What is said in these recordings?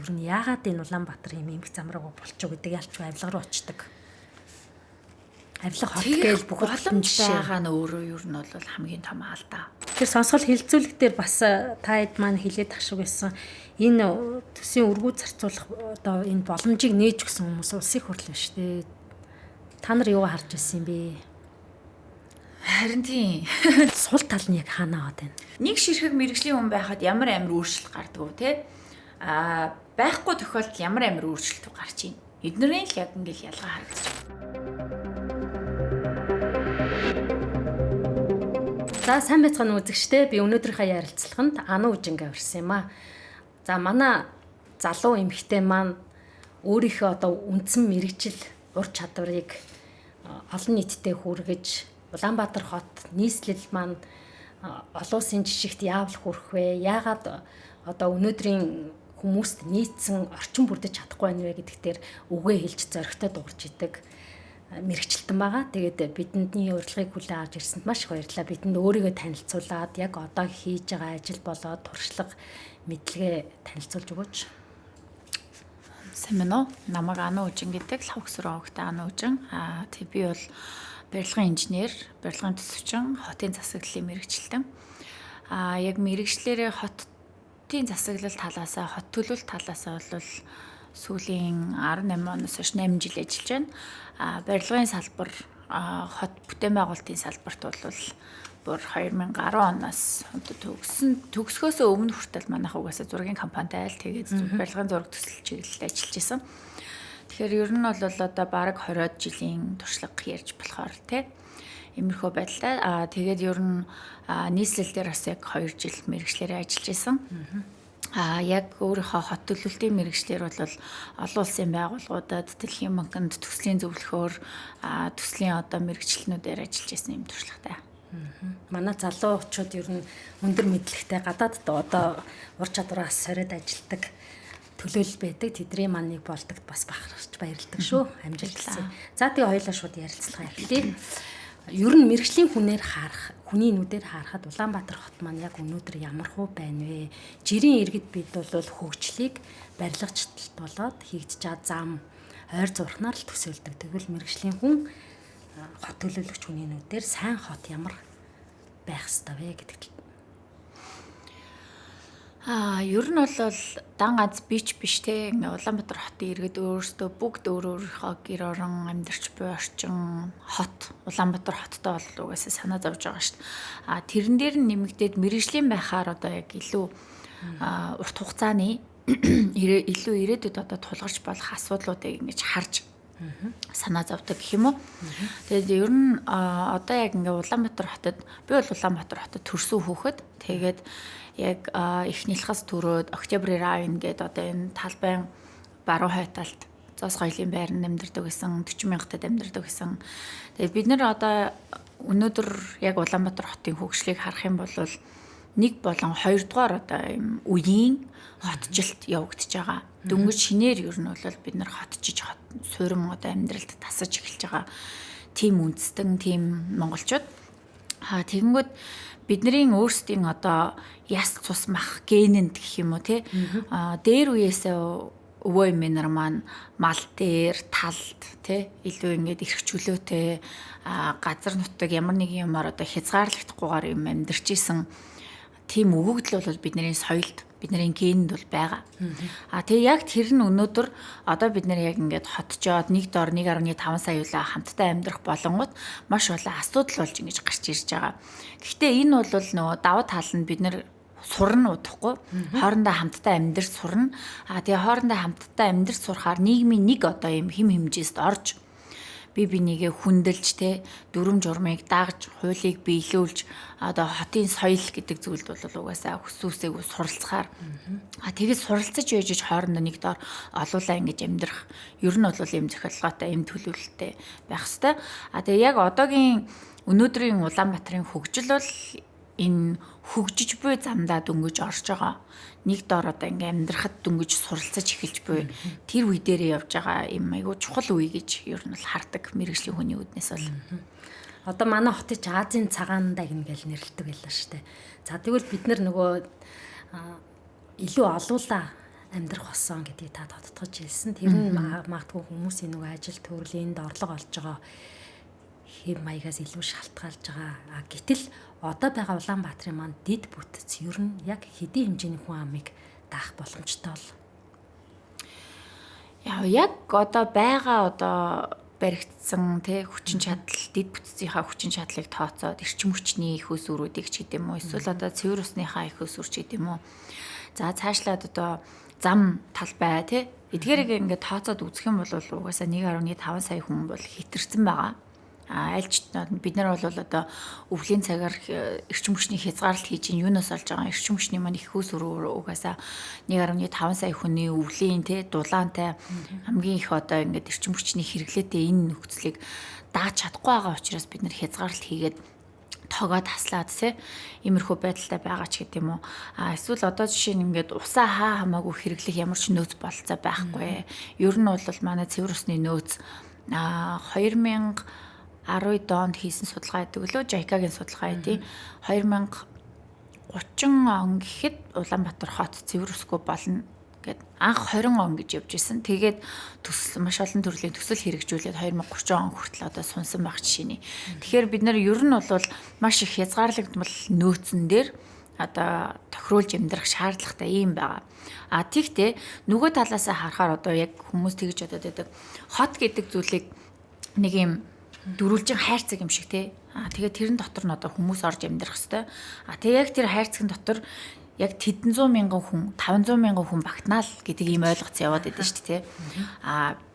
ер нь яагаад энэ Улаанбаатар юм эмх замраг болчих гэдэг ялчгүй авилга руу очдог. Авилга хот гээл бүх боломж байгаа нь өөрөө ер нь бол хамгийн том алдаа. Тэгэхээр сонсгол хилцүүлэг дээр бас таад маань хилээд тахшиг байсан. Энэ төсвийн өргүү зарцуулах одоо энэ боломжийг нээж өгсөн хүмүүс улсын хурлын шүү дээ. Та нар юу харж байсан юм бэ? Харин тийм. Сул тал нь яг хаанаа аваад байна? Нэг ширхэг мэрэгжлийн хүн байхад ямар амир өөрчлөлт гардаг вэ те? Байхгүй тохиолдолд ямар амир өөрчлөлт гарч ийн. Эднэрийн л яг ингээл ялгаа харагдаж байна. За сайн байцгаана үзэгчдээ. Би өнөөдрийнхөө ярилцлаганд Ану Үжингээ урьсан юм аа. За манай залуу эмэгтэй маань өөрийнхөө одоо үндсэн мэрэгжил ур чадварыг олон нийтэд хүргэж Улаанбаатар хот нийслэл маань олон улсын жишгт яавал хүрэх вэ? Яагаад одоо өнөөдрийн хүмүүст нийцсэн орчин бүрдэж чадахгүй байна вэ гэдэгт үгээ хэлж зоригтой дуурж идэг мэрэгчлэн байгаа. Тэгээд бидний урилгыг хүлээн авч ирсэнд маш их баярлалаа. Бидэнд өөрийгөө танилцуулаад яг одоо хийж байгаа ажил болоод туршлага мэдлэгээ танилцуулж өгөөч. Сайн байна уу? Намайг Ану Үжин гэдэг лавгсроо хогтой Ану Үжин. Тэг би бол барилгын инженер, барилгын төсөвчин, хотын засаглалын мэрэгчлэн. Яг мэрэгчлэрээ хотын засаглал талаасаа, хот төлөвлөлт талаасаа бол сүүлийн 18 оноос хойш 8 жил ажиллаж байна. Барилгын салбар, хот бүтээн байгуулалтын салбарт бол бүр 2010 оноос төгсгөөсөө өмнө хүртэл манайх угаасаа зургийн компанитай айл тэгээд барилгын зураг төсөл чиглэлд ажиллаж исэн. Тэгэхээр ер нь бол одоо бараг 20 жилийн туршлага ярьж болохоор тий иймэрхүү байдлаа. Тэгээд ер нь нийслэл дээр бас яг 2 жил мэрэгчлэрээ ажиллаж исэн. Яг өөрийнхөө хот төлөвлөлтийн мэрэгчлэр бол олон улсын байгууллагуудад, Дэлхийн банкнд төслийн зөвлөхөөр төслийн одоо мэрэгчлэнүүдээр ажиллаж исэн юм туршлагатай. Манай залуучууд ер нь өндөр мэдлэгтэй гадаадд одоо ур чадвараас сориод ажилладаг төлөөлөл байдаг. Тэдний маныг болдогт бас бахархаж баярлдаг шүү. Амжилт хүсье. За тэгээ хоёулаа шууд ярилцлага эхлэе. Ер нь мэрэгжлийн хүний нүдээр харахад Улаанбаатар хот маань яг өнөөдөр ямар хөө байна вэ? Жирийн иргэд бид бол хөгжлийг барилгачдалт болоод хийгдэж байгаа зам ойр зурхнаар л төсөөлдөг. Тэгвэл мэрэгжлийн хүн хот төлөөлөгч хүний нүдээр сайн хот ямар байх ёстой вэ гэдэгт. Ер нь бол дан ганц бич биш те Улаанбаатар хотын иргэд өөрсдөө бүгд өөрийнхөө гэр орон амьдарч буй орчин хот Улаанбаатар хоттой бол угаасаа санаа зовж байгаа шүү дээ. Тэрэн дээр нь нэмэгдээд мэрэгжлийн байхаар одоо яг илүү урт хугацааны илүү ирээдүйд одоо тулгарч болох асуудлуудыг ингэж харж санаа зовдөг гэх юм уу. Тэгээд ер нь одоо яг ингээ Улаанбаатар хотод би бол Улаанбаатар хотод төрсөн хүүхэд. Тэгээд яг эхнийхээс төрөөд Октябрь 9 гээд одоо энэ талбайн баруун хайталт Зоос гоёлын байранд амьдардаг гэсэн 40 мянгатад амьдардаг гэсэн. Тэгээд бид нэр одоо өнөөдөр яг Улаанбаатар хотын хөгжлийг харах юм бол 1 болон 2 дугаар одоо юм үеийн хотжилт явагдаж байгаа. Дөнгөж шинээр ер нь бол бид нар хотжиж суурин одоо амьдралд тасаж эхэлж байгаа тийм үндэстэн тийм монголчууд. Тэгэнгүүт бидний өөрсдийн одоо яс цус мах генэнд гэх юм уу те дээр үеэсээ өвөө эмээнэр маань мал дээр талд те илүү ингээд эрх чөлөөтэй газар нутаг ямар нэгэн юмар одоо хязгаарлагдахгүйгээр юм амьдарч исэн тийм өгөгдөл бол бидний соёлд бидний генэнд бол байгаа. Тэгээ яг тэр нь өнөөдөр одоо бид нэр яг ингээд хотжоод 1 дор 1.5 сая хамтдаа амьдрах болонгот маш олон асуудал болж ингэж гарч ирж байгаа. Гэхдээ энэ бол нөгөө даваа тал нь бид нэр сурна удахгүй хоорондоо хамтдаа амьдарч сурна. Тэгээ хоорондоо хамтдаа амьдарч сурахаар нийгмийн нэг одоо юм хэм хэмжээст орж бинийгээ хүндэлж те дүрм журмыг дагж хуулийг биелүүлж одоо хотын соёл гэдэг зүйлд бол угаасаа хүсүүсэйг суралцахаар тэгээд суралцаж яж хоорондоо нэг доор олуулаа ингэж амьдрах ер нь бол юм зохиолгоотой юм төлөвлөлттэй байх хэвээр. Тэгээ яг одоогийн өнөөдрийн Улаанбаатарын хөгжил бол энэ хөгжиж буй замдаа дөнгөж орж байгаа. Нэг доор одоо ингээм амьдрахад дөнгөж суралцаж эхэлж буй тэр үе дээрээ явж байгаа юм айгуу чухал үе гэж ер нь бол хардаг мэрэгжлийн хүний үднээс бол. Одоо манай хотыг Азийн цагаан дагна гэж нэрлэдэг байлаа шүү дээ. За тэгвэл бид нар нөгөө илүү олуулаа амьдрах болсон гэдгийг та тодтогч хэлсэн. Тэр нь магадгүй хүмүүсийн нөгөө ажил төрлийн орлого олж байгаа хэв маягаас илүү шалтгаалж байгаа. Гэтэл одоо байгаа Улаанбаатарын маань дид бүтц ер нь яг хэдийн хэмжээний хүн амыг даах боломжтой бол. Яг одоо байгаа баригдсан хүчин чадал, дид бүтцийнхаа хүчин чадлыг тооцоод эрчим хүчний их усүрүүдийг ч гэдэм үү, эсвэл одоо цэвэр усныхаа их усүр ч гэдэм үү. За цаашлаад одоо зам талбай эдгээрийг ингээд тооцоод үзэх юм бол угаасаа 1.5 сая хүн бол хэтэрсэн байгаа. Альч бид нар бол одоо өвлийн цагаар эрчим хүчний хязгаарлалт хийж юунаас олж байгаа эрчим хүчний маань их усүр угаасаа 1.5 сая хүний өвлийн дулаантай хамгийн их одоо ингээд эрчим хүчний хэрэглээтэй энэ нөхцөлийг дааж чадахгүй байгаа учраас бид нар хязгаарлалт хийгээд тоогоод таслаад иймэрхүү байдалтай байгаа ч гэдэм үү. Эсвэл одоо жишээ нь ингээд усаа хамаагүй хэрэглэх ямар ч нөөц болцоо байхгүй. Ер нь бол манай цэвэр усны нөөц 2010 онд хийсэн судалгаа гэдэг лөө JICA-гийн судалгаа гэдэг 2030 он гэхэд Улаанбаатар хот цэвэр усгүй болно гэд анх 20 он гэж явж исэн. Тэгээд маш олон төрлийн төсөл хэрэгжүүлээд 2030 он хүртэл одоо сунсан байх жишээний. Тэгэхээр бид нар ер нь бол маш их хязгаарлагдмал нөөцөн дээр одоо тохируулж амьдрах шаардлагатай юм байгаа. Тэгтээ нөгөө талаас харахаар одоо яг хүмүүс тэгж бодоод байдаг. Хот гэдэг зүйлийг нэг юм дөрвөлжин хайрцаг юм шиг тэгээд тэрэн дотор нь одоо хүмүүс орж амьдрах хэвээр. Тэгээ яг тэр хайрцагын дотор яг 700 мянган хүн, 500 мянган хүн багтнаа л гэдэг ийм ойлголт яваад байдаг шүү дээ.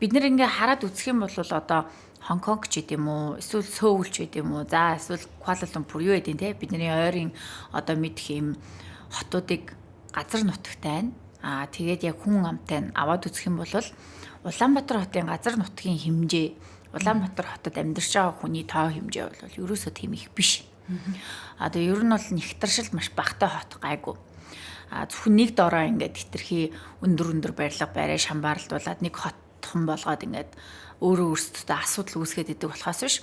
Бид нэр ингээ хараад үзэх юм бол одоо Хонконг ч гэдэм үү, эсвэл Сөүл ч гэдэм үү, за эсвэл Куала-Лумпур юу гэдэг бидний ойрын одоо мэдэх юм хотуудыг газар нутагтай байна. Тэгээд яг хүн амтай аваад үзэх юм бол Улаанбаатар хотын газар нутгийн хэмжээ, Улаанбаатар хотод амьдарч байгаа хүний тоо хэмжээ бол ерөөсөө тийм их биш. Одоо ер нь бол нэгтршил маш багатай хот гайгүй. Зөвхөн нэг дороо ингээд хитрхи өндөр барилга барай шамбаарлуулад нэг хотхон болгоод ингээд өөрөө өөрсдөө асуудал үүсгээд идэг болохоос биш.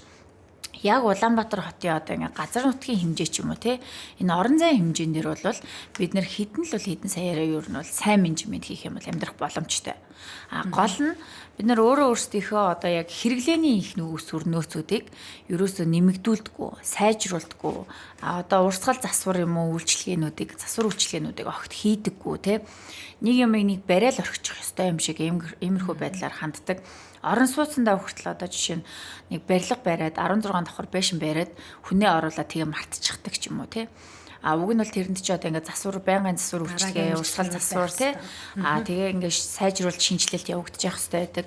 Яг Улаанбаатар хотын одоо ингээд газар нутгийн хэмжээ ч юм уу энэ орон зайн хэмжээндэр бол бид нэр хэдэн саяараа ер нь бол сайн менежмент хийх юм бол амьдрах боломжтой. Гол нь бид нар өөрөө өөрсдийнхөө одоо яг хэрэглээний их нөөцөр нөөцүүдийг ерөөсөө нэмэгдүүлдэггүй, сайжруулдаггүй. Одоо урсгал засвар юм уу засвар үйлчилгээнүүдийг огт хийдэггүй Нэг юмыг нэг барайл орхичих ёстой юм шиг иймэрхүү байдлаар ханддаг. Орон сууцсандаа хүртэл одоо жишээ нь нэг барилга бариад 16 давхар байшин бариад хүнээ оруулаад тэгээ мартчихдаг ч юм уу Уг нь бол тэрэнд ч одоо ингээд байнгын засвар үйлчилгээ, урсгал засвар тэгээ ингээд сайжруулалт шинжилэлт явагдаж явах хэрэгтэй байдаг.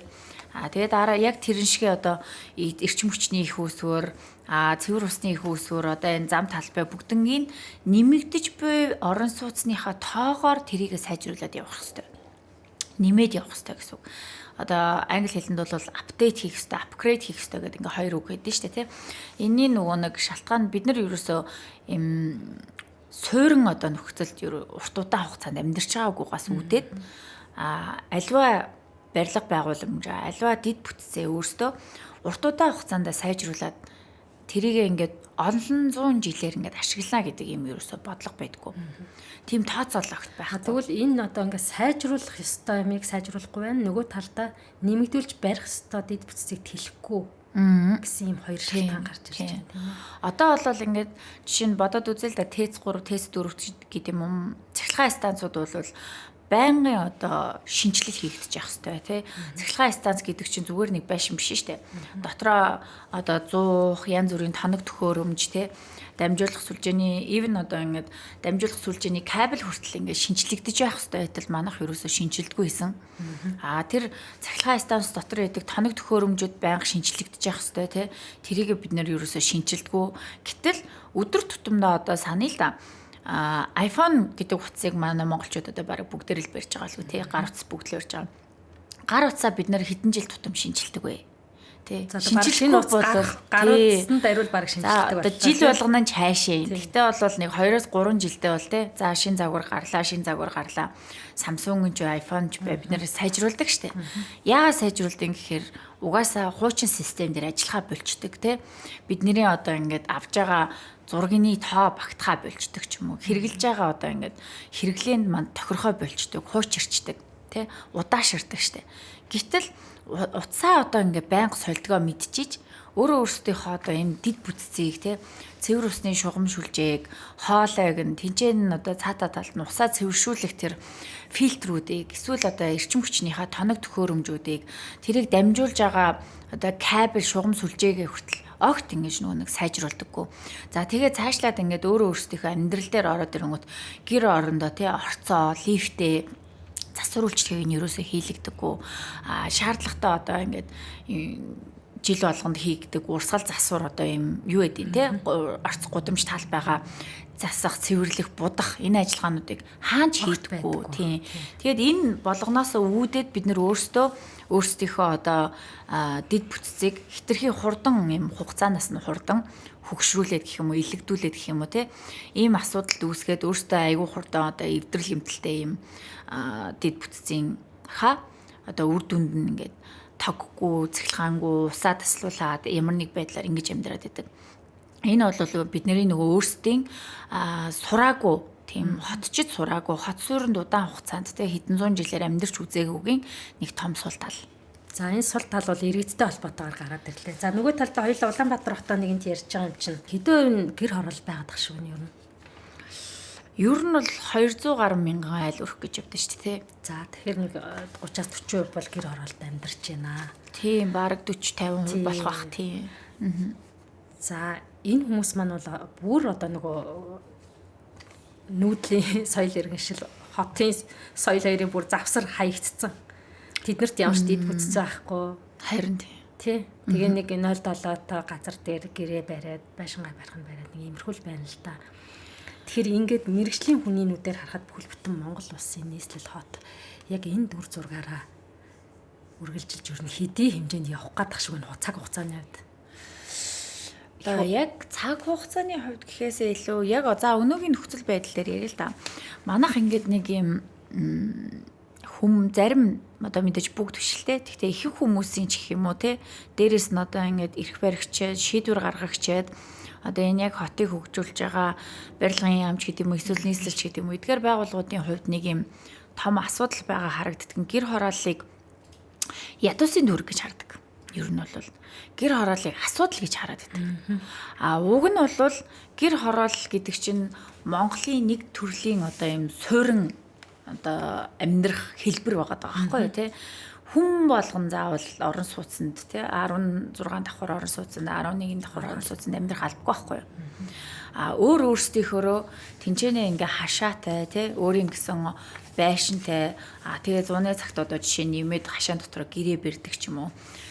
Тэгээд дараа яг тэрэн шигээ одоо эрчим хүчний их үүсвэр, цэвэр усны их үүсвэр одоо энэ зам талбай бүгднийг нэмэгдэж буй орон сууцныхаа тоогоор тэрийг сайжруулад явах хэрэгтэй. Нэмээд явах хэрэгтэй гэсэн үг. Одоо англи хэлэнд бол апдейт хийх хэрэгтэй, апгрейд хийх хэрэгтэй гэдэг ингээ хоёр үг гэдэг нь шүү дээ, Энэний нөгөө нэг шалтгаан бид нар ерөөсөө суурин одоо нөхцөлд урт удаан хугацаанд амьдарч байгаагүйгаас үүдээд аливаа барилга байгууламж, аливаа дид бүтцээ өөртөө урт удаан хугацаанд сайжруулад тэрийг ингээд олон зуун жилээр ингээд ашиглана гэдэг юм ерөөсө бодлого байдгүй. Тийм тооцоолол огт байх. Тэгвэл энэ одоо ингээд сайжруулах ёстой юмыг сайжруулахгүй байна. Нөгөө талдаа нэмэгдүүлж барих ёстой дид бүтцийг тэлэхгүй гэсэн юм хоёр шалтгаан гарч ирж байна тийм үү. Одоо бол ингээд жишээ нь бодоод үзэл да ТЭЦ 3, ТЭЦ 4 гэдэг юм цахилгаан станцууд бол байнгын одоо шинжилэл хийгдэж явах хэрэгтэй Цахилгаан станц гэдэг чинь зүгээр нэг байшин биш шүү дээ. Дотроо одоо 100 янз бүрийн тоног төхөөрөмж дамжуулах сүлжээний even одоо ингээд дамжуулах сүлжээний кабель хүртэл ингээд шинжлэгдэж явах хэрэгтэй байтал манайх ерөөсөө шинжилдэггүй байсан. Тэр цахилгаан станц дотор байдаг тоног төхөөрөмжүүд байнга шинжлэгдэж явах хэрэгтэй Тэрийг бид нэр ерөөсөө шинжилдэггүй. Гэтэл өдөр тутамдаа одоо саний л да iPhone гэдэг утсыг манай монголчууд одоо бараг бүгдээр л барьж байгаа л үү гар утас бүгд л барьж байгаа. Гар утсаа бид нэр хэдэн жил тутам шинжилдэг вэ? Шинжилгээ бол гар утсанд ариул бараг шинжилдэг байна. Жил болгоно ч хайшаа. Гэхдээ бол нэг 2-3 жилдээ бол за шин загвар гарлаа. Samsung ч iPhone ч бид нэр сайжруулдаг штэ. Яагаад сайжруулдаг гэхээр угаасаа хуучин систем дээр ажиллахаа болчдөг Бидний одоо ингээд авж байгаа зургийн тоо багтахаа болчдөг ч юм уу. Хэрэгжилж байгаа одоо ингээд хэрэглээнд манд тохирохоо болчдөг, хуучирчдаг. тий удааширдаг штэ. Гэтэл утсаа одоо ингээ байнга сольдгоо мэдчихэж өөрөө өөрсдийнхөө одоо энэ дид бүтцийг тий цэвэр усны шугам шүлжээг хоолойг нь тэнцэн нь одоо цаатаа талд нь усаа цэвэршүүлэх тэр фильтрүүдийг эсвэл одоо эрчим хүчнийхээ тоног төхөөрөмжүүдийг тэрийг дамжуулж байгаа одоо кабель шугам сүлжээгээ хүртэл огт ингэж нэг сайжруулдаггүй. За тэгээ цаашлаад ингээд өөрөө өөрсдийнхөө амьдрал дээр ороод ирэнгүүт гэр орондоо тий орцоо, лифтээ засвруулчдгийг нь ерөөсөө хийлэгдэггүй. Шаардлагатай одоо ингээд жил болгонд хийгдэг урсгал засвар одоо юм юу гэдэг те орц гудамж тал байгаа засах, цэвэрлэх, будах энэ ажиллагаануудыг хаанч хийдэггүй тийм. Тэгээд энэ болгоноос үүдээд бид нөр өөрсдийнхөө одоо дид бүтцийг хитрхи хурдан юм хугацаанаас нь хурдан хөгшрүүлээд гэх юм уу, илэгдүүлээд гэх юм уу те. Ийм асуудалд үүсгээд өөртөө айгүй хурдан одоо эвдрэл хэмтэлтэй юм дид бүтцийн одоо үр дүнд нь ингээд тоггүй, цэглэгаангүй, усаа таслуулаад ямар нэг байдлаар ингэж амьдраад байдаг. Энэ бол бидний нөгөө өөрсдийн сураагүй тийм хотчид сураагүй хот суурьнд удаан хугацаанд те хэдэн зуун жилээр амьдарч үзээгүйгийн нэг том сул тал. За энэ сул тал бол иргэдтэй холбоотойгоор гараад ирлээ. За нөгөө талдаа хоёулаа Улаанбаатар хотоо нэгэнт ярьж байгаа юм чинь хэдэн гэр хороол байгаад тах шүү нь ер нь бол 200 гаруй мянган айл өрөх гэж явдсан шүү дээ. За тэгэхээр нэг 30-40% бол гэр хороолд амьдарч байна. Тийм бараг 40-50% болох бах тийм. За энэ хүмүүс маань бол бүр одоо нөгөө нүүдлийн соёл иргэншил хотын соёл хоёрын бүр завсар хаягдцсан. Тэднэрт ямар ч дид бүтцээ байхгүй. Харин тий. Тэгээ нэг 0-7-той газар дээр гэрээ бариад байшингаа барих нь бариад нэг иймэрхүү л байна л та. Тэгэхээр ингээд мэрэгжлийн хүний нүдээр харахад бүхэл бүтэн Монгол улсын нийслэл хот яг энэ дүр зургаараа үргэлжилж өрнө хэдий хэмжээнд явах гадах шиг нэг цаг хугацааны хувьд. Одоо яг цаг хугацааны хувьд гэхээсээ илүү яг за өнөөгийн нөхцөл байдал дээр ярил л да. Манайх ингээд нэг юм зарим одоо мэдээж бүгд төвшөлтэй. Гэхдээ ихэнх хүмүүсийн ч гэх юм уу те дээрэс нь одоо ингээд эрх баригчид шийдвэр гаргагчид одоо энэ яг хотыг хөгжүүлж байгаа барилгын яамч гэдэг юм уу эсвэл нийслэлч гэдэг юм уу эдгээр байгууллагуудын хувьд нэг юм том асуудал байгаа харагддаг. Гэр хорооллыг ядуусын дүр гэж хардаг. Ер нь бол гэр хорооллыг асуудал гэж хараад байдаг. Уг нь бол гэр хороол гэдэг чинь Монголын нэг төрлийн одоо юм суурин одоо амьдрах хэлбэр байгаа даа байхгүй юу те. Хүн болгон заавал орон сууцнд тий 16 давхар орон сууцнд 11 давхар орон сууцнд амьдрах албагүй байхгүй юу. Өөрсдийнхөө тэнцэнэ ингээ хашаатай тий өөрийн гэсэн байшинтай тэгээ зуны цагт одоо жишээ нэмээд хашаан дотроо гэрээ бэрдэг ч юм уу.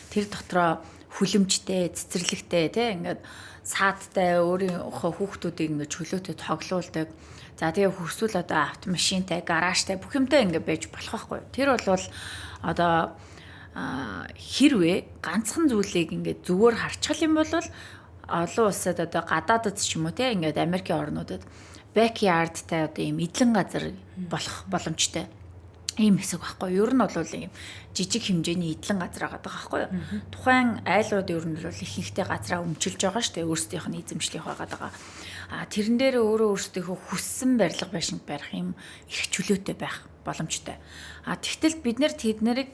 Тэр дотроо хүлэмжтэй, цэцэрлэгтэй тий ингээд саадтай өөрийнхөө хүүхдүүдийг ингээ чөлөөтэй тоглуулдаг. За тэгээ хүсвэл одоо автомашинтай, гаражтай бүх юмтай ингээ байж болох байхгүй юу. Тэр бол одоо хэрвээ ганцхан зүйлийг ингээд зүгээр харчхал юм бол олон улсад одоо гадаадд ч юм уу те ингээд Америкийн орнуудад backyardтай одоо ийм эдлэн газар болох боломжтой ийм хэсэг байхгүй. Ер нь бол ийм жижиг хэмжээний эдлэн газар байгаа байхгүй юу. Тухайн айлууд ер нь бол ихэнхдээ газраа өмчилж байгаа шүү дээ. Өөрсдийнх нь эзэмшлих байгаа. Тэрэн дээр өөрсдийнхөө хүссэн барилга байшинг барих юм эрх чөлөөтэй байх боломжтой. Тэгтэл бид нэр тэднэрийг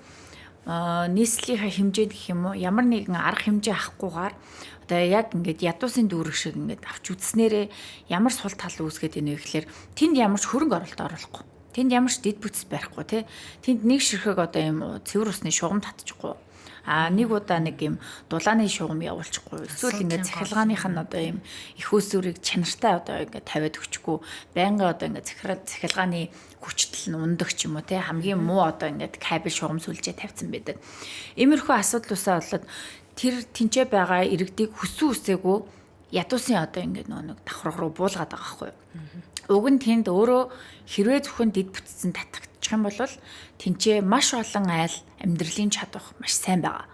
нийслэлийн хэмжээд гэх юм уу ямар нэгэн арга хэмжээ авахгүйгээр одоо яг ингээд ядуусын дүүрэг шиг ингээд авч үзснээрээ ямар сул тал үүсгээд байна вэ гэхээр тэнд ямар ч хөрөнгө оруулалт оруулахгүй. Тэнд ямар ч дид бүтц барихгүй тий. Тэнд нэг ширхэг одоо юм цэвэр усны шугам татчихгүй. Нэг удаа нэг юм дулааны шугам явуулчихгүй. Эсвэл ингээд цахилгааных нь одоо юм их усүрийг чанартай одоо ингээд тавиад өгчихгүй. Байнга одоо ингээд цахилгааны хүчтэл нь ундаг ч юм уу те хамгийн муу одоо ингээд кабель шугам сүлжээ тавьсан байдаг. Иймэрхүү асуудлуусаа болоод тэр тэнцээ байгаа иргэдийг хүссэн үсээгүй ядуусын одоо ингээд нэг давхар руу буулгаад байгаа байхгүй юу. Уг нь тэнд өөрөө хэрвээ зөвхөн дид бүтцэн татагдчих юм бол тэнцээ маш олон айл амьдралын чадвар маш сайн байгаа.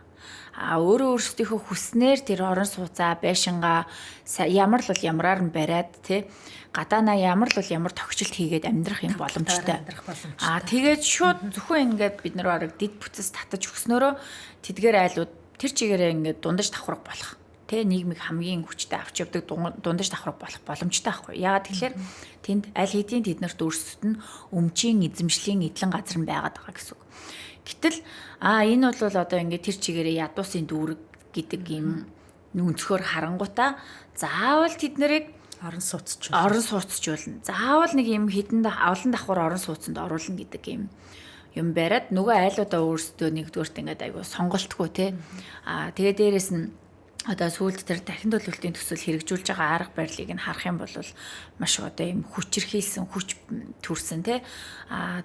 Өөрсдийнхөө хүснээр тэр орон сууцаа байшингаа ямар л ямараар нь бариад тий гадаанаа ямар л ямар тогтчлт хийгээд амьдрах юм боломжтой. Тэгээд шууд зөвхөн ингээд бид нар бараг дид бүтцэс татаж өгснөөрөө тэдгээр айлууд тэр чигээрээ ингээд дундаж давхрах болох. те нийгмийг хамгийн хүчтэй авч явдаг дундаж давхар болох боломжтой байхгүй. Яагаад тэгэхээр тэнд аль хэдийн тэднэрт өөрсдөд нь өмчийн эзэмшлийн эдлэн газар нь байгаад байгаа гэсэн үг. Гэтэл энэ бол одоо ингээд тэр чигээрээ ядуусын дүүрэг гэдэг юм нүнцгөр харангуйтаа заавал тэднэрийг орон сууцчулна. Заавал нэг юм хідэн олон давхар орон сууцанд оруулна гэдэг юм бариад нөгөө айлуудаа өөрсдөө нэгдүгээрт ингээд айгу сонголтгүй те. Тэгээ дээрэс нь одоо сүүлд тэр дахин төлөвлөлтийн төсөл хэрэгжүүлж байгаа арга барилыг нь харах юм бол маш одоо юм хүчирхийлсэн хүч төрсэн те.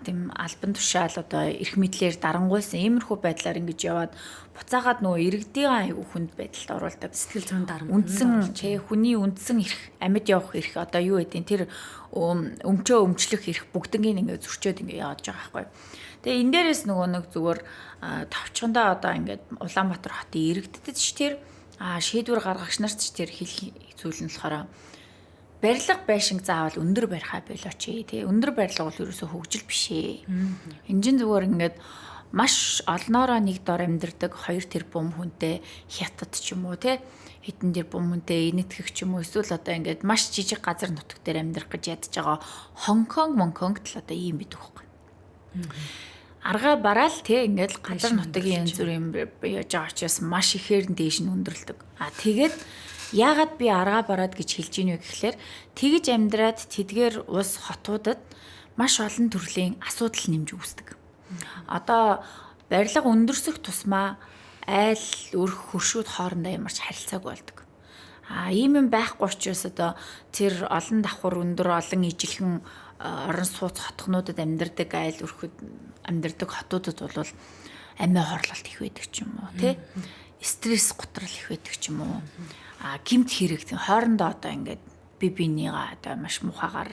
Тийм албан тушаал одоо эрх мэдлэр дарангуйсан иймэрхүү байдлаар ингэж яваад буцаагаад нөгөө иргэдийн айгу хүнд байдалд оруулдаг. Сэтгэл зүйн дарамт. Үндсэн хүний үндсэн эрх амьд явах эрх одоо юу гэдэг тэр өмчөө өмчлөх эрх бүгднийг ингээд зөрчөөд ингээд яваад байгаа байхгүй. Тэгээ энэ дээрээс нөгөө нэг зүгээр товчхондоо одоо ингээд Улаанбаатар хотын иргэдэд ч тэр шийдвэр гаргагч нарт ч тэр зүйл нь болохоор барилга байшинг заавал өндөр барихаа болооч тий. Өндөр барилга бол ерөөсөө хөгжил биш ээ. Энэ чинь зүгээр ингээд маш олноороо нэг дор амьдардаг 2 тэрбум хүнтэй хятад ч юм уу тий. Хэдэн тэрбум хүнтэй энэтхэг ч юм уу эсвэл одоо ингээд маш жижиг газар нутаг дээр амьдрах гэж ядж байгаа Монконгт л одоо ийм байдаг байхгүй. Аргаа бараал те ингээд газар нутгийн янз бүрийн яаж байгаа учраас маш ихээр дээш нь өндөрлөдөг. Тэгээд яагаад би аргаа бараад гэж хэлж ийн вэ гэхлээр тэгж амьдраад тэдгээр ус хотуудад маш олон төрлийн асуудал нэмж үүсдэг. Одоо барилга өндөрсөх тусмаа айл өрх хөршүүд хоорондоо ямарч харилцаагүй болдог. Ийм юм байхгүй учраас одоо тэр олон давхар өндөр олон ижилхэн орон сууц хотхнуудад амьдардаг айл өрхөд амьдардаг хотуудад бол амиа хорлолт их байдаг ч юм уу тий стресс готрол их байдаг ч юм уу гэмт хэрэг хоорондоо одоо ингээд би бинийгаа одоо маш мухагаар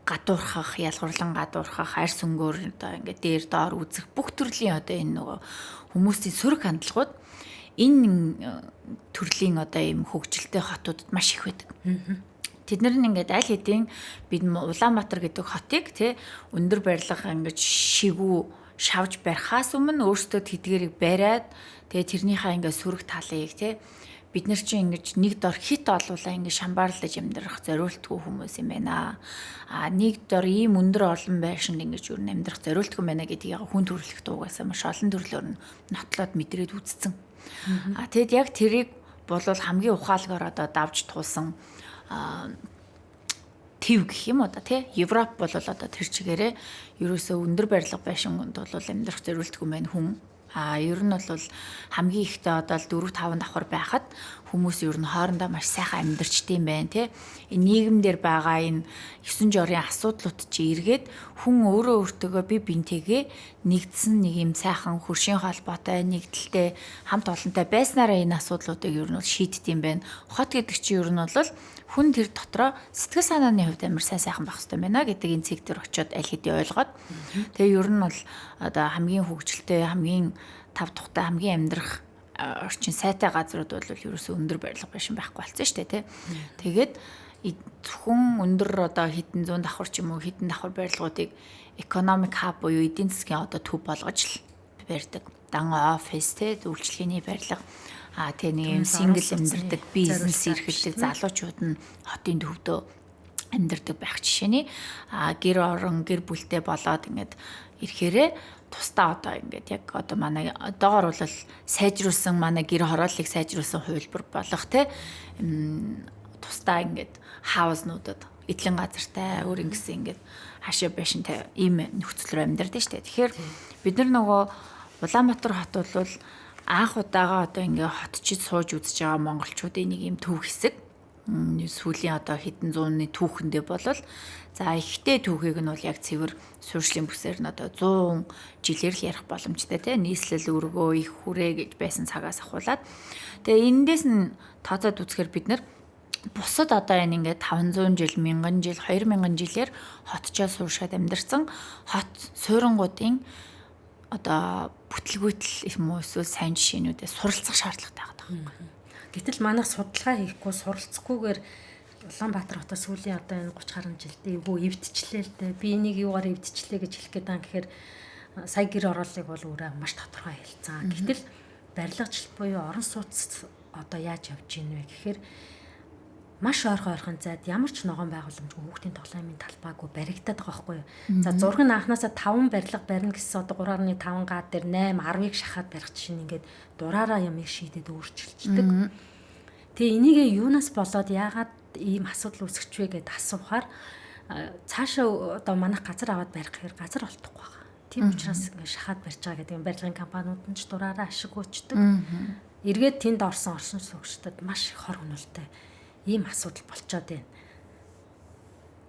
гадуурхах ялгуурлан гадуурхах арьс өнгөөр одоо ингээд дээр доор үзэх бүх төрлийн одоо энэ нөгөө хүмүүсийн сөрөг хандлагууд энэ төрлийн одоо ийм хөгжилтэй хотуудад маш их байдаг. Тэд нар ингээд аль хэдийн бид Улаанбаатар гэдэг хотыг тий өндөр барилга ингээд шигүү шавж барихаас өмнө өөрсдөө тэдгэрийг бариад тэгээ тэрнийхээ ингээд сөрөг талыг тий бид нар чинь ингэж нэг дор хит олуулаа ингэж шамбаарлаж амьдрах зориултгүй хүмүүс юм байна. Нэг дор ийм өндөр олон байшинд ингэж юу амьдрах зориултгүй байна гэдгийг хүн төрөлх дуугасаа маш олон төрлөөр нь нотлоод мэдрээд үзсэн. Тэгэд яг тэрийг бол хамгийн ухаалгаар одоо давж туулсан төв гэх юм уу да тий Европ бол одоо тэр чигээрээ ерөөсөө өндөр барилга байшинд бол амьдрах зориултгүй байна хүн. Ер нь бол хамгийн ихтэй одоо 4-5 давхар байхад хүмүүс ер нь хоорондоо маш сайхан амьдарчдээ юм байна тий. Энэ нийгэмдэр байгаа энэ 9 жорын асуудлууд чи эргээд хүн өөрөө өөртөөгөө бинтэйгээ нэгдсэн нэг юм сайхан хөршийн холбоотой нэгдэлтэй хамт олонтой байснараа энэ асуудлуудыг ер нь шийддэг юм байна. Хот гэдэг чи ер нь бол хүн тэр дотроо сэтгэл санааны хувьд амар сайхан байх хэрэгтэй байна гэдэг энэ цэг дээр очиод аль хэдийн ойлгоод тэгээ ер нь бол одоо хамгийн хөгжилтэй хамгийн тав тухтай хамгийн амьдрах орчин сайтай газрууд бол ерөөсөө өндөр барилга байшин байхгүй болсон шүү дээ тий. Тэгээд зөвхөн өндөр одоо хэдэн зуун давхар ч юм уу хэдэн давхар барилгуудыг economic hub буюу эдийн засгийн одоо төв болгож л барьдаг. Дан офис тий үйлчлэгээний барилга тэг нэг юм сингл амьдардаг бизнес эрхэлдэг залуучууд нь хотын төвдөө амьдардаг байх жишээний гэр орон гэр бүлтэй болоод ингээд ирэхээрээ тусдаа одоо ингээд яг одоо манай одоогор бол сайжруулсан манай гэр хорооллыг сайжруулсан хувилбар болох те тусдаа ингээд хауснуудад эдлэн газартай өөр ингэсэн ингээд хашаа байшинтай ийм нөхцөлөөр амьдардаг штэ. Тэгэхээр бид нар нөгөө Улаанбаатар хот бол анх удаага одоо ингээ хотчид сууж үзэж байгаа монголчуудын нэг юм төв хэсэг сүүлийн одоо хэдэн зууны түүхэндээ болол за ихтэй түүхийг нь бол яг цэвэр суурьшлийн бүсээр нь одоо 100 жилээр л ярих боломжтой те нийслэл өргөө их хүрээ гэж байсан цагаас ахуулаад тэгээ эндээс нь тооцоод үзэхээр бид нар бусад одоо энэ ингээ 500 жил 1000 жил 2000 жилээр хотчоо сууршаад амьдарсан хот суурингуудын одоо бүтлгүүтэл юм уу эсвэл сайн жишээнүүдээ суралцах шаардлагатай байгаа байхгүй. Гэтэл манайх судалгаа хийхгүй суралцахгүйгээр Улаанбаатар хотоо сүүлийн одоо энэ 30 гаруй жилдээ эвгүй эвдчихлээ л дээ. Би энийг юугаар эвдчихлээ гэж хэлэх гээд байгаа гэхээр сая гэр ороолыг бол өөрөө маш тодорхой хэлцэн. Гэтэл барилгажил буюу орон сууц одоо яаж явж гин вэ гэхээр маш ойрхон зайд ямар ч ногоон байгууламжгүй хүүхдийн тоглоомын талбайгүй баригдаад байгаа байхгүй юу. За зураг нь анханасаа 5 барилга барина гэсэн одоо 3.5 га дээр 8 10-ыг шахаад барих чинь ингээд дураараа ямыг шийдээд өөрчилждэг. Тэгээ энийг юунаас болоод яагаад ийм асуудал үүсгэж вэ гэдээ асуухаар цаашаа одоо манайх газар аваад барих гэхээр газар олдохгүй байгаа. Тийм учраас ингээд шахаад барьж байгаа гэдэг юм барилгын компаниуд нь ч дураараа ашиг өгчдөг. Эргээд тэнд орсон суугчдад маш их хор хөнөөлтэй ийм асуудал болцоод байна.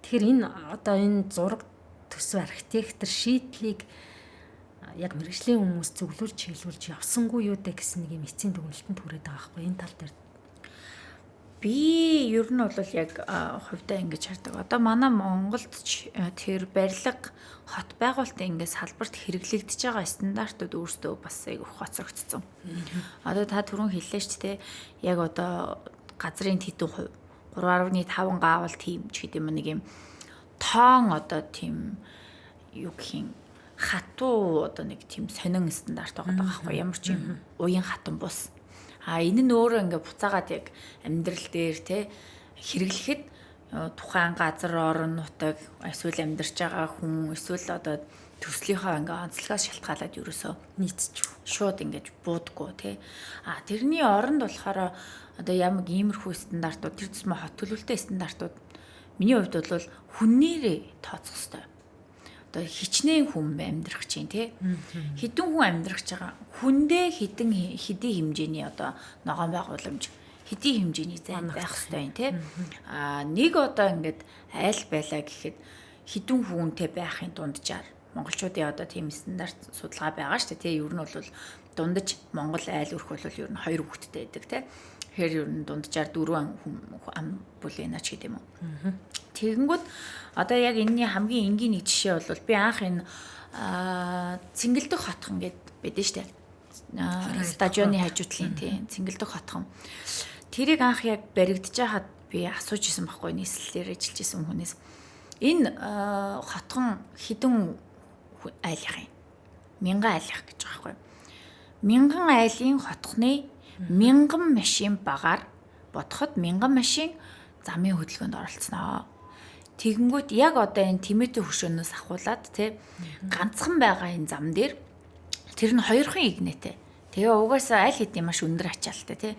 Тэгэхээр энэ зураг төсөв архитектор шийдлийг яг мэргэжлийн хүмүүс зөвлөлж хийлгүүлж явсангүй юу дээ гэсэн нэг юм эцсийн дүгнэлтэнд хүрээд байгаа байхгүй энэ тал дээр. Би ер нь бол яг хувьдаа ингэж хардаг. Одоо манай Монголд тэр барилга хот байгуулалтын ингээд салбарт хэрэглэгдэж байгаа стандартууд өөрсдөө бас айгүй хоцрогдсон. Одоо та түрүүн хэллээ шүү дээ. Яг одоо газрын хэдэн хувь 3.5 гаавал тийм ч гэдэг юм нэг юм тоон одоо тийм юу гэх юм хатуу одоо нэг тийм сонин стандарт байгаа байхгүй ямар ч юм уян хатан бус. Энэ нь өөрөө ингээ буцаагаад яг амьдрал дээр те хэрэглэхэд тухайн газар орон нутаг эсвэл амьдарч байгаа хүн эсвэл одоо төслийнхаа ингээ онцлогоос шалтгаалаад ерөөсөө нийцчих шууд ингэж буудаггүй те. Тэрний оронд болохоор одоо ямар иймэрхүү стандартууд тэр төсмө хот төлөвлөлттэй стандартууд миний хувьд бол хүннээрээ тооцох хэрэгтэй. Одоо хичнээн хүн амьдрах чинь тий хэдэн хүн амьдрах байгаа хүндээ хэдийн хэмжээний одоо ногоон байгууламж хэдийн хэмжээний зайн байх хэрэгтэй юм тий нэг одоо ингээд айл байлаа гэхэд хэдэн хүнтэй байхын дунджаар монголчуудын одоо тийм стандарт судалгаа байгаа шүү дээ тий ер нь бол дундаж монгол айл өрх бол ер нь 2 хүүхэдтэй байдаг тий тэгэхээр ер нь дунджаар 4 ам бүлээнаа ч гэдэм үү. Тэгэнгүүт одоо яг энэний хамгийн энгийн нэг жишээ бол би анх энэ Цэнгэлдэх хотхон гэд байдэн штэ. Стадионы хажуутлын тийм Цэнгэлдэх хотхон. Тэрийг анх яг баригдаж хахад би асууж исэн байхгүй нийслэлээр ажиллаж исэн хүнээс. Энэ хотхон хідэн айлах юм. 1000 айлах гэж байгаа байхгүй. 1000 айлын хотхны 1000 машин багаар бодоход 1000 машин замын хөдөлгөөнд оролцсноо. Тэгэнгүүт яг одоо энэ Тимети хөшөөнөөс ахуулаад тий ганцхан байгаа энэ зам дээр тэр нь 2хан игнэтэй. Тэгээ угаасаа аль хэдийн маш өндөр ачаалттай тий.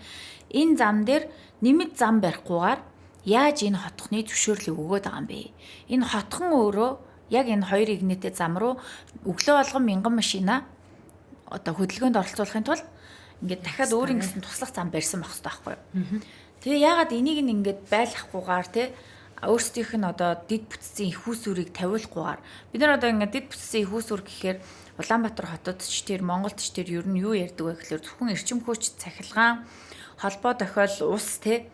Энэ зам дээр нэмэт зам барихгүйгээр яаж энэ хотхны зөвшөөрлөг өгөөд байгаа юм бэ? Энэ хотхон өөрөө яг энэ 2 игнэтэй зам руу өглөө болгон 1000 машина одоо хөдөлгөөнд оролцуулахын тулд ингээд дахиад өөр ингэсэн туслах зам барьсан байх хэрэгтэй байхгүй юу? Тэгээ яагаад энийг ингээд байлгахгүйгээр тий өөрсдийнх нь одоо дид бүтцийн их усүрийг тавиулахгүйгээр бид нар одоо ингээд дид бүтцийн их усүр гэхээр Улаанбаатар хотод ч тэр Монголд ч тэр ер нь юу ярьдаг вэ гэхээр зөвхөн эрчим хүч цахилгаан холбоо тохиол ус те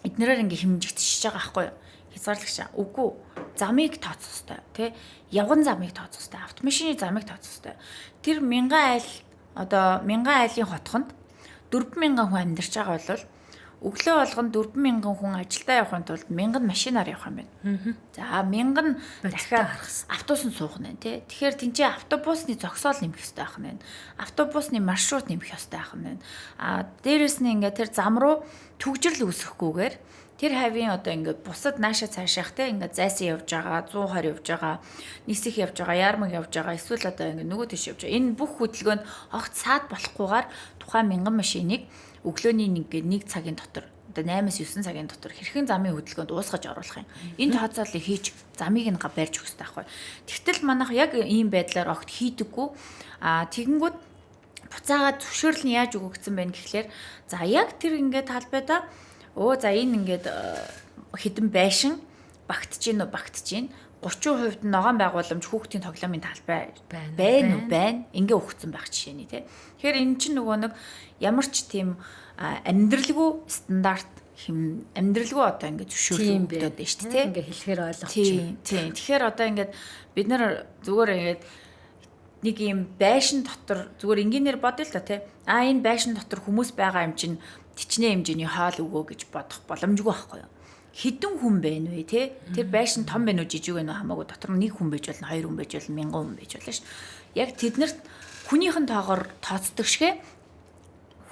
эднэрээр ингээд хэмжигдчихэж байгаа байхгүй юу хязгаарлагч үгүй замыг тооцох хэрэгтэй те явган замыг тооцох хэрэгтэй автомашины замыг тооцох хэрэгтэй тэр 1000 айл одоо 1000 айлын хотхонд 4000 хүн амьдарч байгаа бол өглөө болгон 4000 хүн ажилдаа явахын тулд 1000 машинаар явах юм байна. За 1000 дахиад автобус нь суух нь тий. Тэгэхээр тэнцээ автобусны зогсоол нэмэх хэрэгтэй байх нь. Автобусны маршрут нэмэх хэрэгтэй байх нь. Дээрэс нь ингээд тэр зам руу төгжрөл үүсэхгүйгээр тэр хавийн одоо ингээд бусад нааша цаашаах те ингээд зайсан явж байгаа 120 явж байгаа нисэх явж байгаа яармаг явж байгаа эсвэл одоо ингээд нөгөө тийш явж байгаа энэ бүх хөдөлгөөнд огт саад болохгүйгээр тухайн 1000 машиныг өглөөний нэг цагийн дотор одоо 8-9 цагийн дотор хэрхэн замын хөдөлгөөнд уусгаж оруулах юм. Энэ тооцоолыг хийж замыг нь барьж өгөх хэрэгтэй байхгүй. Тэгтэл манайх яг ийм байдлаар огт хийдэггүй. Тэгэнгүүт буцаагаад зөвшөөрөл нь яаж өгөгдсөн бэ гэхлээр за яг тэр ингээд талбайдаа за энэ ингээд хэдэн байшин багтж гин 30% нь ногоон байгууламж хүүхдийн тоглоомын талбай байна уу байна ингээ өгсөн байх жишээний тий. Тэгэхээр эн чинь нөгөө нэг ямар ч тийм амьдралгүй стандарт амьдралгүй одоо ингээ зөвшөөрлөг өгдөд байна шүү дээ. Ингээ хэлэхээр ойлгомжтой. Тийм. Тэгэхээр одоо ингээд бид нар зүгээр ингээд нэг юм байшин дотор зүгээр энгийнээр бодъё л та тий. Энэ байшин дотор хүмүүс байгаа юм чинь тичнээ хэмжээний хоол өгөө гэж бодох боломжгүй байхгүй юу? Хэдэн хүн байна вэ те тэр байшин том байна уу жижиг байна уу хамаагүй дотор нэг хүн байж болно 2 хүн байж болно 1000 хүн байж болно ш. Яг тэднэрт хүнийхэн тоогоор тооцдог шигэ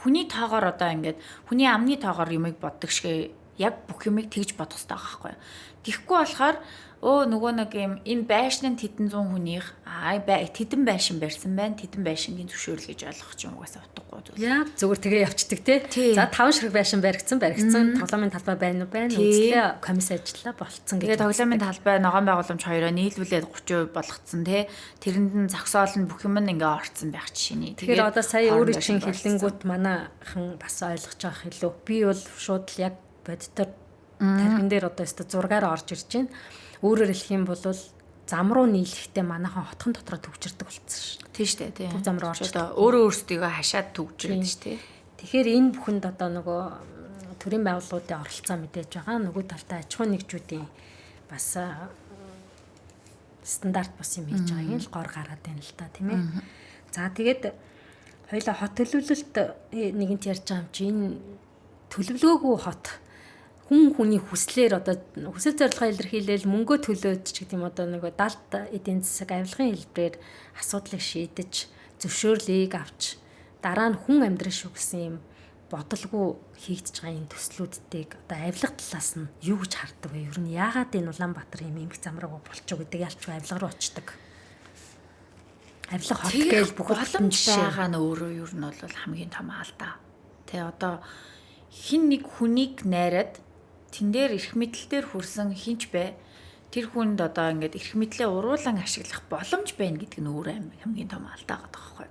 хүний тоогоор одоо ингээд хүний амны тоогоор юмыг боддог шиг яг бүх юмыг тэгж бодох хэрэгтэй байгаа байхгүй. Тэгэхгүй болохоор нөгөө нэг юм энэ байшин нь тэдэн 100 хүнийх тэдэн байшин барьсан байна. Тэдэн байшингийн зөвшөөрөл гэж ойлгох юм угаасаа утгагүй зүйл. Яа зүгээр тэгээ явцдаг те. За 5 ширхэг байшин баригдсан. Тоглоомын талбай байна уу? Үзлээ комисс ажиллаа болцсон гэж. Тэгээ тоглоомын талбай ногоон байгууламж хоёроо нийлүүлээд 30% болгоцсон те. Тэрэнд нь зогсоол нь бүх юм нь ингээ орцсон байх жишээний. Тэгэхээр одоо сая өөрийн чин хэлэнгүүт манайхан бас ойлгож байгаа хэлөө. Би бол шууд л яг бодтор тархин дээр одоо өстө зургаар орж ирж байна. Өөрөөр хэлэх юм бол зам руу нийлэхдээ манайхан хотхон дотроо төвчөрдөг болцсон шүү. Тийм шүү дээ. Бүх зам руу орж өөрөө өөрсдийгөө хашаад төвчрээд шүү дээ. Тэгэхээр энэ бүхэнд одоо нөгөө төрийн байгууллагуудын оролцоо мэдээж байгаа. Нөгөө талдаа аж ахуйн нэгжүүдийн бас стандарт бас юм хийж байгаа юм л гор гараад байна л да, тийм ээ. За тэгээд хоёлаа хот төлөвлөлт нэгэнт ярьж байгаа юм чи энэ төлөвлөгөөгүй хот хүний хүслээр одоо хүсэл зорилгоо илэрхийлэл мөнгөө төлөөд ч гэдэг юм одоо нөгөө далд эдийн засаг авилгын хэлбэрээр асуудлыг шийдэж зөвшөөрлийг авч дараа нь хүн амьдрал шүү гэсэн юм бодолгүй хийгдэж байгаа энэ төслүүдтэйг одоо авилга талаас нь юу гэж харддаг вэ? Ер нь яагаад энэ Улаанбаатар юм эмх замраагүй болчих вэ гэдэг ялч авилга руу очдог. Авилга хот гээл бүх боломж байгаа нь өөрөө ер нь бол хамгийн том алдаа. Тэ одоо хин нэг хүнийг найраад тэн дээр эрх мэдэл дээр хүрсэн хинч бай. Тэр хүнд одоо ингээд эрх мэдлээ уруулан ашиглах боломж байна гэдэг нь өөрөө хамгийн том алдаа байгаа байхгүй.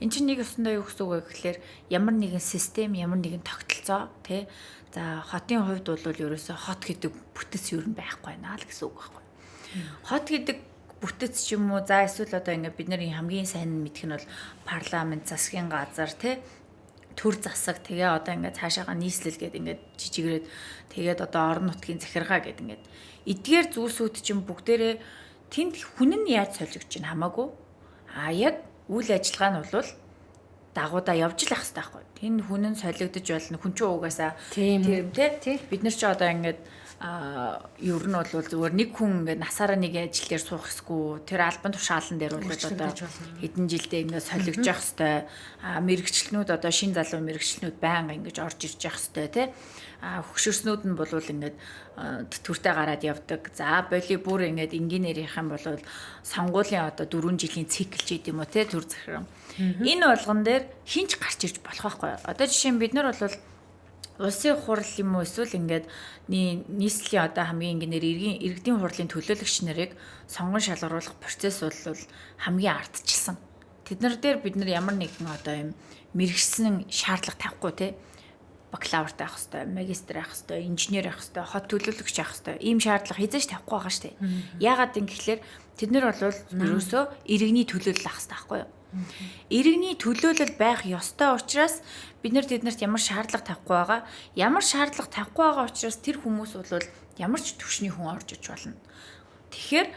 Энд чинь нэг өсөндөө юу гэсэн үг вэ гэхээр ямар нэгэн систем, ямар нэгэн тогтолцоо тий. За хотын хувьд бол ерөөсөө хот гэдэг бүтэц юу байхгүй наа л гэсэн үг байхгүй. Хот гэдэг бүтэц ч юм уу за эсвэл одоо ингээд бид нарын хамгийн сайн мэдэх нь бол парламент, засгийн газар тий. Төр засаг тэгээ одоо ингээд цаашаага нийслэл гээд ингээд жижигрээд тэгээд одоо орон нутгийн захиргаа гээд ингээд эдгээр зүйлсүүд чинь бүгдээрээ тэнд хүн нь яаж солигдож чинь хамаагүй яг үйл ажиллагаа нь бол дагуудаа явж л ах хэрэгтэй байхгүй. Тэн хүн нь солигдож болно. Хүн чинь угаасаа тийм тий. Бид нар ч одоо ингээд ер нь бол зүгээр нэг хүн ингээд насаараа нэг ажил дээр суух хэсгүй тэр албан тушаалан дээр бол одоо хэдэн жилдээ ингээд солигдож явах хэвээр мэрэгчлэнүүд одоо шин залуу мэрэгчлэнүүд байнга ингэж орж ирж явах хэвээр тий хөгшөрснүүд нь бол ингээд төртөө гараад явдаг. За боли бүр ингээд энгийнээр ярих юм бол сонгуулийн одоо 4 жилийн цикл ч гэдэм үү тий төр захирам. Энэ болгон дээр хинч гарч ирж болох байхгүй. Одоо жишээ нь бид нар бол улсын хурал юм уу эсвэл ингээд нийслэлийн одоо хамгийн энгийнээр иргэдийн хурлын төлөөлөгч нарыг сонгон шалгаруулах процесс бол хамгийн ардчилсан. Тэднэр дээр бид нар ямар нэгэн одоо юм мэрэгсэн шаардлага тавихгүй те бакалаврт авах хэрэгтэй, магистр авах хэрэгтэй, инженер авах хэрэгтэй, хот төлөөлөгч авах хэрэгтэй. Ийм шаардлага хязгаарч тавихгүй байгаа штэ. Яагаад гэвэл тэднэр бол ерөөсөө иргэний төлөөлөл авах хэрэгтэй байхгүй юу? Иргэний төлөөлөл байх ёстой учраас бид нар тэднэрт ямар шаардлага тавихгүй байгаа. Ямар шаардлага тавихгүй байгаа учраас тэр хүмүүс бол ямар ч төвшний хүн орж иж болно. Тэгэхээр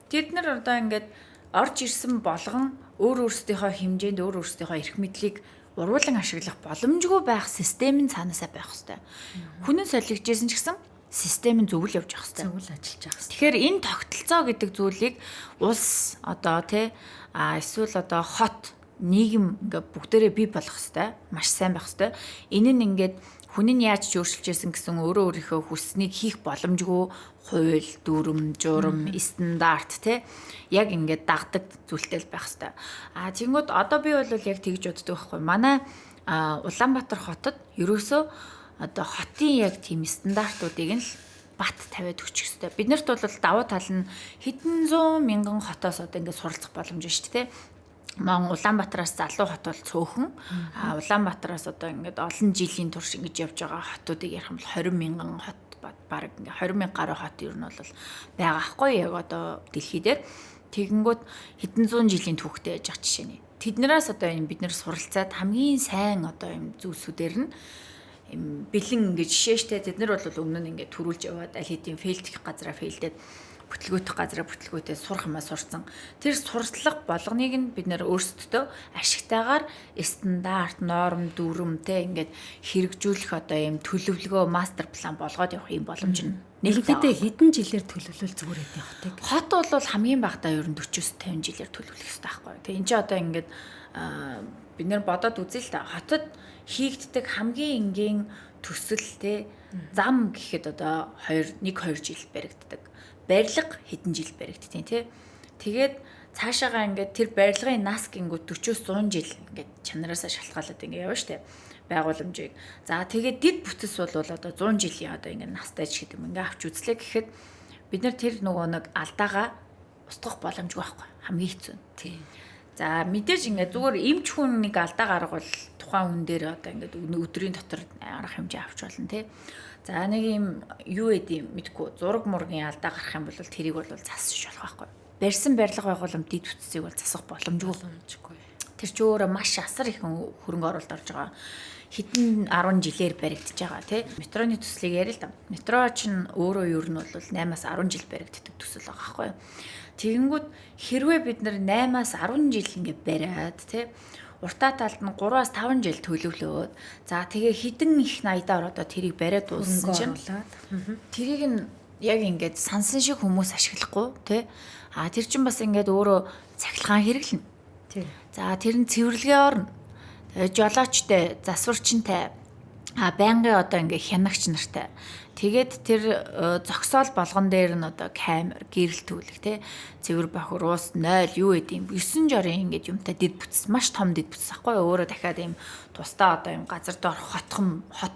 тэд нар одоо ингээд орж ирсэн болгон өөрсдийнхөө хэмжээнд өөрсдийнхөө эрх мэдлийг уруулан ашиглах боломжгүй байх систем нь цаанаасаа байх хэрэгтэй. Хүн нь солигдчихсэн ч гэсэн систем нь зөвл явж явах хэрэгтэй. Зөвл ажиллаж явах хэрэгтэй. Тэгэхээр энэ тогтолцоо гэдэг зүйлийг улс одоо эсвэл одоо хот нийгэм ингээ бүгдээрээ бий болох хэвээр маш сайн байх хэвээр. Энэ нь ингээд хүн нь яаж өөрчилж яасан гэсэн өөрийнхөө хүсснийг хийх боломжгүй хууль, дүрм, журам, стандарт яг ингээд дагдаг зүйлтэй л байх хэвээр. Тэнгүүд одоо би бол яг тэгж боддог байхгүй. Манай Улаанбаатар хотод ерөөсөө одоо хотын яг тийм стандартуудыг нь л бат тавиад өгчих хэвээр. Биднэрт бол давуу тал нь хэдэн 100 мянган хотоос одоо ингээд суралцах боломж шүү дээ. Улаанбаатараас залуу хот бол цөөхөн. Улаанбаатараас одоо ингээд олон жилийн турш ингэж явж байгаа хотуудыг ярих юм бол 20 мянган хот баг ингээд 20 мянга гаруй хот ер нь бол байгаа хгүй яг одоо дэлхий дээр. Тэгэнгүүт хэдэн 100 жилийн түүхтэй яж ах жишээ нэ. Тэднээс одоо энэ бид нэр суралцаад хамгийн сайн одоо юм зүйлсүүдээр нь бэлэн ингээд жишээштэй тэд нар бол өмнө нь ингээд төрүүлж яваад аль хэдийн фейлдэх газараа фейлдээд бүтлгүүтэх газараа бүтлгүүтээ сурах юмаа сурцсан. Тэр сурчлага болгоныг нь бид нэр өөрсдөө ашигтайгаар стандарт, норм, дүрмтэй ингээд хэрэгжүүлэх одоо юм төлөвлөгөө, мастер план болгоод явах юм боломж нь нэлээдээ хэдэн жилээр төлөвлөл зүгээр эдний хотыг. Хот бол хамгийн багадаа ер нь 40-50 жилээр төлөвлөх хэрэгтэй байхгүй. Тэгээ энэ ч одоо ингээд бид нэр бодоод үзье л да. Хотод хийгддэг хамгийн энгийн төсөл те зам гэхэд одоо 1-2 жил баригддаг. Барилга хэдэн жил баригдтiin те. Тэгээд цаашаагаа ингээд тэр барилгын нас гингүүд 40-100 жил ингээд чанараасаа шалтгаалаад ингээд явна штэ байгууламжийг. За тэгээд дид бүтц бол одоо 100 жилийн одоо ингээд настай ч гэдэг юм ингээд авч үзлээ гэхэд бид нар тэр нөгөө нэг алдаагаа устгах боломжгүй байхгүй хамгийн хэцүү. Тийм. За мэдээж ингээд зүгээр эмч хүн нэг алдаа гаргавал тухайн хүн дээр одоо ингээд өдрийн дотор арга хэмжээ авч болно тий. За нэг юм юу эд юм мэдгүй зураг мургийн алдаа гарах юм бол тэрийг бол засаж болох байхгүй. Барьсан барилга байгууламж дид бүтцийг бол засах боломжгүй. Тэр ч өөрөө маш асар их хөрөнгө оруулалт орж байгаа. Хэдэн 10 жилээр баригдаж байгаа тий. Метроны төслийг ярил л да. Метро чинь өөрөө ер нь бол 8-аас 10 жил баригддаг төсөл байгаа байхгүй. Тэгэнгүүт хэрвээ бид нар 8-аас 10 жил ингээ бариад тий уртаа талд нь 3-аас 5 жил төлөвлөөд за тэгээ хідэн их наядаар одоо тэрийг бариад дууссан чинь тэрийг нь яг ингээд сансан шиг хүмүүс ашиглахгүй тий тэр чинь бас ингээд өөрөө цахилгаан хэрэглэнэ. Тий. За тэр нь цэвэрлэгээ орно. Тэгээ жолоочтой, засварчинтай байнгын одоо ингээ хянагч нартай. Тэгээд тэр зогсоол болгон дээр нь одоо камер, гэрэл түүлэх тий цэвэр бахар уус 0 юу гэдэм 9 жорын ингээд юмтай дид бүтц маш том дид бүтц ахгүй өөрөө дахиад юм тусдаа одоо юм газар доор хот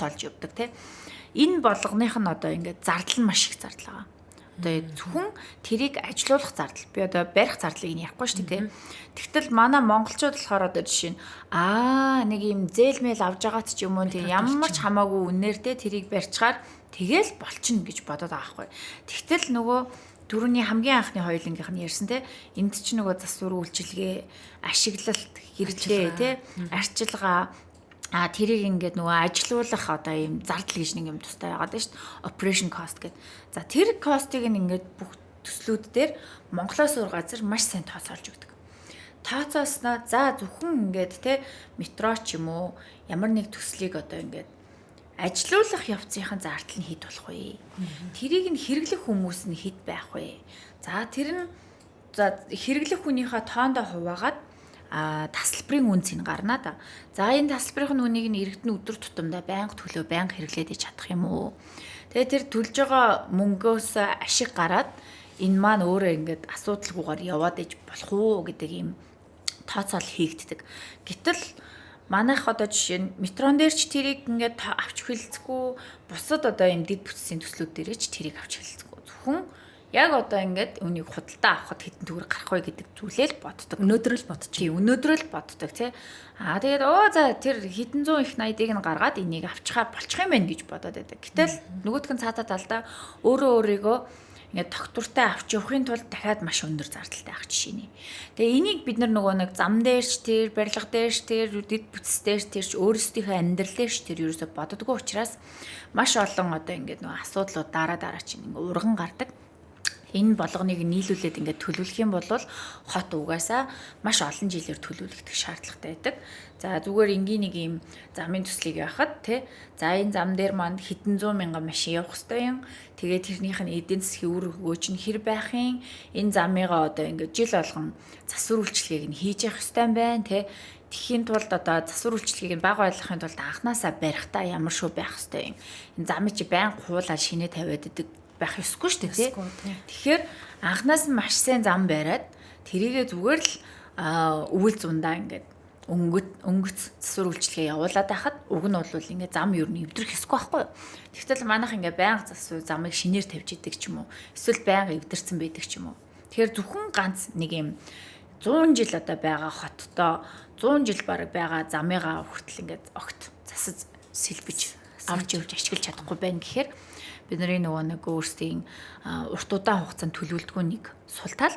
олж явдаг тий. Энэ болгоных нь одоо ингээд зардал нь маш их зардал байгаа. Одоо зөвхөн тэрийг ажилуулах зардал. Би одоо барих зардлыг нь ярихгүй шүү дээ. Тэгтэл манай монголчууд болохоор одоо жишээ нь нэг юм зээлмэл авж байгаад ч юм уу тийм ямар ч хамаагүй үнээр те тэрийг барьчаар тэгэл болчихно гэж бодоод байгаа байхгүй. Тэгтэл нөгөө дөрөвний хамгийн анхны хоёулынгийнх нь ярьсан те энд ч нөгөө засвар үйлчилгээ, ашиглалт, хэрэглээ те арчилгаа тэрийг ингээд нөгөө ажилуулах одоо юм зардал гэж нэг юм тустай байгаад байна шүү дээ. Operation cost гэдэг. За тэр костыг ингээд бүх төслүүд дээр Монголоос өөр газар маш сайн тооцоолж өгдөг. Тооцоосноо за зөвхөн ингээд те метро ч юм уу ямар нэг төслийг одоо ингээд ажилуулах явцынхаа зардал нь хэд болох вэ? Тэрийг нь хэрэглэх хүмүүс нь хэд байх вэ? За тэр нь за хэрэглэх хүнийхээ тоондоо хуваагаад тасалбарын үнцийг гарна да. За энэ тасалбарын үнийг нь иргэдний өдөр тутамдаа байнга төлөө байнга хэрэглээд чадах юм уу? Тэгээ тэр төлж байгаа мөнгөөс ашиг гараад энэ маань өөрөө ингээд асуудалгүйгээр яваад иж болох уу гэдэг ийм тооцоол хийгддэг. Гэтэл манайх одоо жишээ нь метрон дээр ч тэрийг ингээд авч хэлцэхгүй бусад одоо ийм дэд бүтцийн төслүүд дээр ч тэрийг авч хэлцэхгүй. Зөвхөн яг одоо ингээд үнийг худалдаа авахд хэдэн төгрөг гарах вэ гэдэг зүйлээ л боддог. Өнөөдөр л бодчих. Өнөөдөр л боддог тий. Тэгээд за тэр хэдэн зуун их 80-ыг нь гаргаад энийг авчихаар болчих юм байна гэж бодоод байдаг. Гэтэл нөгөөх нь цаатаа талдаа өөрийгөө ингээд доктортай авч явахын тулд дахиад маш өндөр зардалтай авах жишээ нэ. Тэгээ энийг бид нөгөө нэг зам дээрч тэр барилга дээрч тэр дэд бүтц дээрч тэрч өөрсдийнхөө амьдрал дээрч тэр ерөөсө боддоггүй учраас маш олон одоо ингээд нөгөө асуудлууд дараа чинь ингээд урган гардаг. Энэ болгоныг нийлүүлээд ингээд төлөвлөх юм бол хот угаасаа маш олон жилээр төлөвлөгдөх шаардлагатай байдаг. За зүгээр энгийн нэг юм замын төслийг явахад тий. За энэ зам дээр манд хэдэн 100 мянган машин явах хэрэгтэй юм. Тэгээд тэрнийх нь эдийн засгийн үр өгөөч нь хэр байх юм. Энэ замыгаа одоо ингээд жил болгон засвар үйлчилгээг нь хийж явах хэрэгтэй юм байна тий. Тэхийн тулд одоо засвар үйлчилгээг нь бага байлгахын тулд анханасаа барихтаа ямар шүү байх хэрэгтэй юм. Энэ замыг чи байнга хуулаад шинэ тавиад идэг байх ёсгүй шүү дээ тий. Тэгэхээр анханаас нь маш сайн зам бариад тэрийгээ зүгээр л өвөл зундаа ингээд өнгөц засвар үйлчилгээ явуулаад байхад уг нь бол ингээд зам юу нь эвдрэх ёсгүй байхгүй. Тэгтэл манайх ингээд байнга засвар замыг шинээр тавьж идэг ч юм уу. Эсвэл байнга эвдэрсэн байдаг ч юм уу. Тэгэхээр зөвхөн ганц нэг юм 100 жил одоо байгаа хоттой 100 жил бараг байгаа замыгаа хүртэл ингээд огт засаж сэлбэж авч явж ашиглаж чадахгүй байна гэхээр бидний нөгөө нэг өөрсдийн урт удаан хугацаанд төлөвлөдгөө нэг сул тал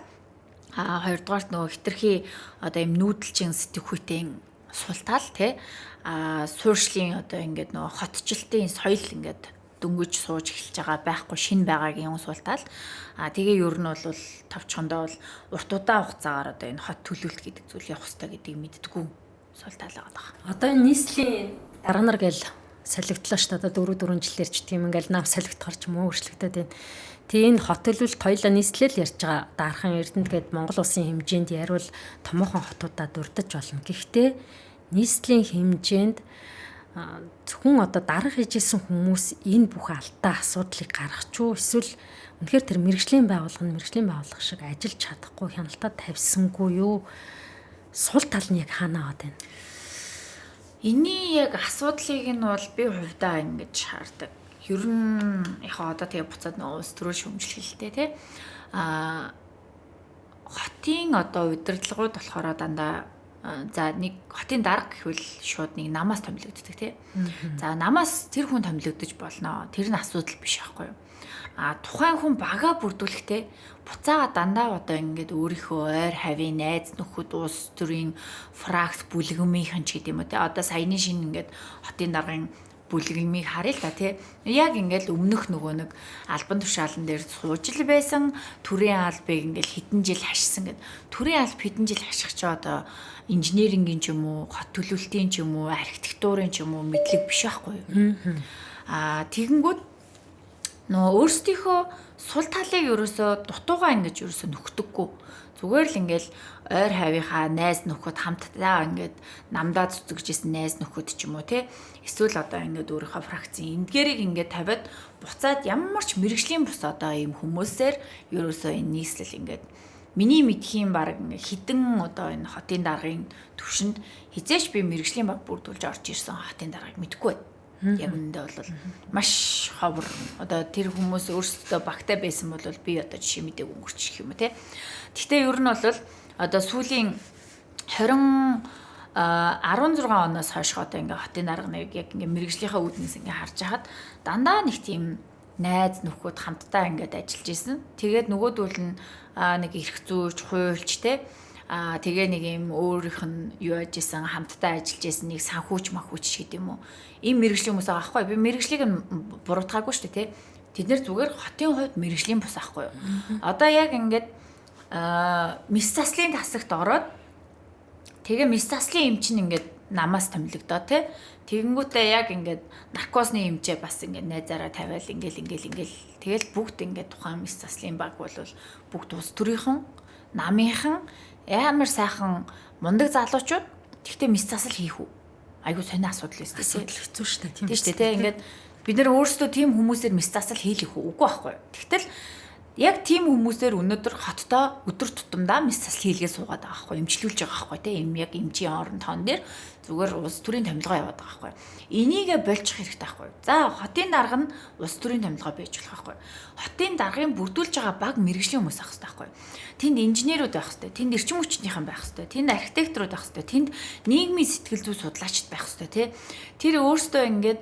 хоёрдугаарт нөгөө хитрхи одоо юм нүүдэлчин сэтгхүйтэй сул тал тий суурьшлийн одоо ингээд нөгөө хотчлтын соёл ингээд дөнгөж сууж эхэлж байгаа байхгүй шин байгаагийн сул тал тэгээ ер нь бол товчхондоо бол урт удаан хугацаагаар одоо энэ хот төлөвлөлт гэдэг зүйл явах хэрэгтэй гэдгийг мэддэггүй сул тал байгаа. Одоо энэ нийслэлийн дарга нар гэл солигдлоо шүү дээ. Одоо 4 жилээр ч тийм ингээл нав солигдохор ч юм уу өөрчлөгдөд байна. Тэгээ энэ хот төлөвлөлт хоёлаа нийслэл ярьж байгаа. Дархан Эрдэнэт гээд Монгол улсын хэмжээнд яривал томоохон хотуудаа дурдж болно. Гэхдээ нийслэлийн хэмжээнд зөвхөн одоо дарга хийжсэн хүмүүс энэ бүх алдаа асуудлыг гаргах ч уу эсвэл үнэхээр тэр мэрэгжлийн байгууллага шиг ажиллаж чадахгүй хяналтад тавьсангүй юу? Сул тал нь яг хаанаа аваад байна? Эний яг асуудлыг нь бол би хувьдаа ингэж хардаг. Ер нь яг одоо тэгээ буцаад нөгөө улс төрийн шүүмжлэлтэй тий. Хотын одоо удирдлагууд болохоор дандаа за нэг хотын дарга гэвэл шууд нэг намаас томилогддог тий. За намаас тэр хүн томилогдож болно. Тэр нь асуудал биш байхгүй юу? Тухайн хүн бага бүрдүүлэхтэй буцаага дандаа одоо ингээд өөрийнхөө ойр хавийн найз нөхөд улс төрийн фракц бүлгэмийнхэн ч гэдэм үү те одоо саяны шинэ ингээд хотын даргын бүлгэмийг харъя л та тий. Яг ингээд өмнөх нөгөө нэг албан тушаалан дээр сууж л байсан төрийн албыг ингээд хэдэн жил хашсан гэд. Төрийн алба хэдэн жил хаших ч одоо инженерингийн ч юм уу, хот төлөвлөлтийн ч юм уу, архитектурын ч юм уу мэдлэг биш байхгүй юу? Тэгэнгүүт нөгөө өөрсдийнхөө сул талыг ерөөсөө дутуугаа ингэж ерөөсөө нөхдөггүй. Зүгээр л ингээл ойр хавийнхаа найз нөхөд хамтдаа ингээд намдаа зүтгэжсэн найз нөхөд ч юм уу те эсвэл одоо ингээд өөрийнхөө фракцийн эндгэрийг ингээд тавиад буцаад ямар ч мэрэгжлийн бус одоо ийм хүмүүсээр ерөөсөө энэ нийслэл ингээд миний мэдхийн баг хідэн одоо энэ хотын даргын төвшөнд хизээч би мэрэгжлийн баг бүрдүүлж орж ирсэн хотын даргаыг мэдгүй байна. Яг үүндээ бол маш ховор одоо тэр хүмүүс өөрсдөө багтай байсан бол би одоо жишээ мэдээг өнгөрчих юм те. Гэхдээ ер нь бол одоо сүүлийн 16 оноос хойш одоо ингээ хотын дарганыг яг ингээ мэрэгжлийнхаа үүднээс ингээ харж хахад дандаа нэг тийм найз нөхөд хамтдаа ингээд ажиллаж исэн. Тэгээд нөгөөдөл нь нэг эрх зүйч, хуульч те тэгээ нэг юм өөрийнх нь юу яаж исэн хамтдаа ажиллаж исэн нэг санхүүч махүүч гэдэг юм уу. Ийм мэрэгжлийн хүмүүс байгаа байхгүй. Би мэрэгжлийг нь буруутгаагүй шүү дээ те. Тэд нэр зүгээр хотын хувьд мэрэгжлийн бус байхгүй юу. Одоо яг ингээд мис заслын тасагт ороод тэгээ мис заслын эм чинь ингээд намаас томилогдоо те. Тэгэнгүүтээ яг ингээд наркосны эмчээ бас ингээд найзаараа тавиал ингээл тэгэл бүгд ингээд тухайн мис заслын баг бол бүгд улс төрийнхэн намынхан ямар сайхан мундаг залуучууд тэгтээ мис засал хийх үү? Айгуу сони асуудал өстэй. Асуудал хэцүү шүү дээ. Тийм шүү дээ. Ингээд бид нар өөрсдөө тийм хүмүүсээр мис засал хийх үү? Үгүй байхгүй. Тэгтэл яг тийм хүмүүсээр өнөөдөр хоттоо өдөр тутамдаа мис засал хийлгээ суугаад байгаа байхгүй. Эмчлүүлж байгаа байхгүй тийм яг эмчийн орон тоон дээр зүгээр улс төрийн томилгоо яваад байгаа байхгүй. Энийгээ болчих хэрэгтэй байхгүй. За хотын дарга нь улс төрийн томилгоо байж болох байхгүй. Хотын даргын бүрдүүлж байгаа баг мэрэгжлийн хүмүүс ах хэрэгтэй байхгүй. Тэнд инженерүүд байх хэрэгтэй, тэнд эрчим хүчнийхэн байх хэрэгтэй, тэнд архитекторууд байх хэрэгтэй, тэнд нийгмийн сэтгэл зүй судлаачид байх хэрэгтэй тий. Тэр өөрсдөө ингээд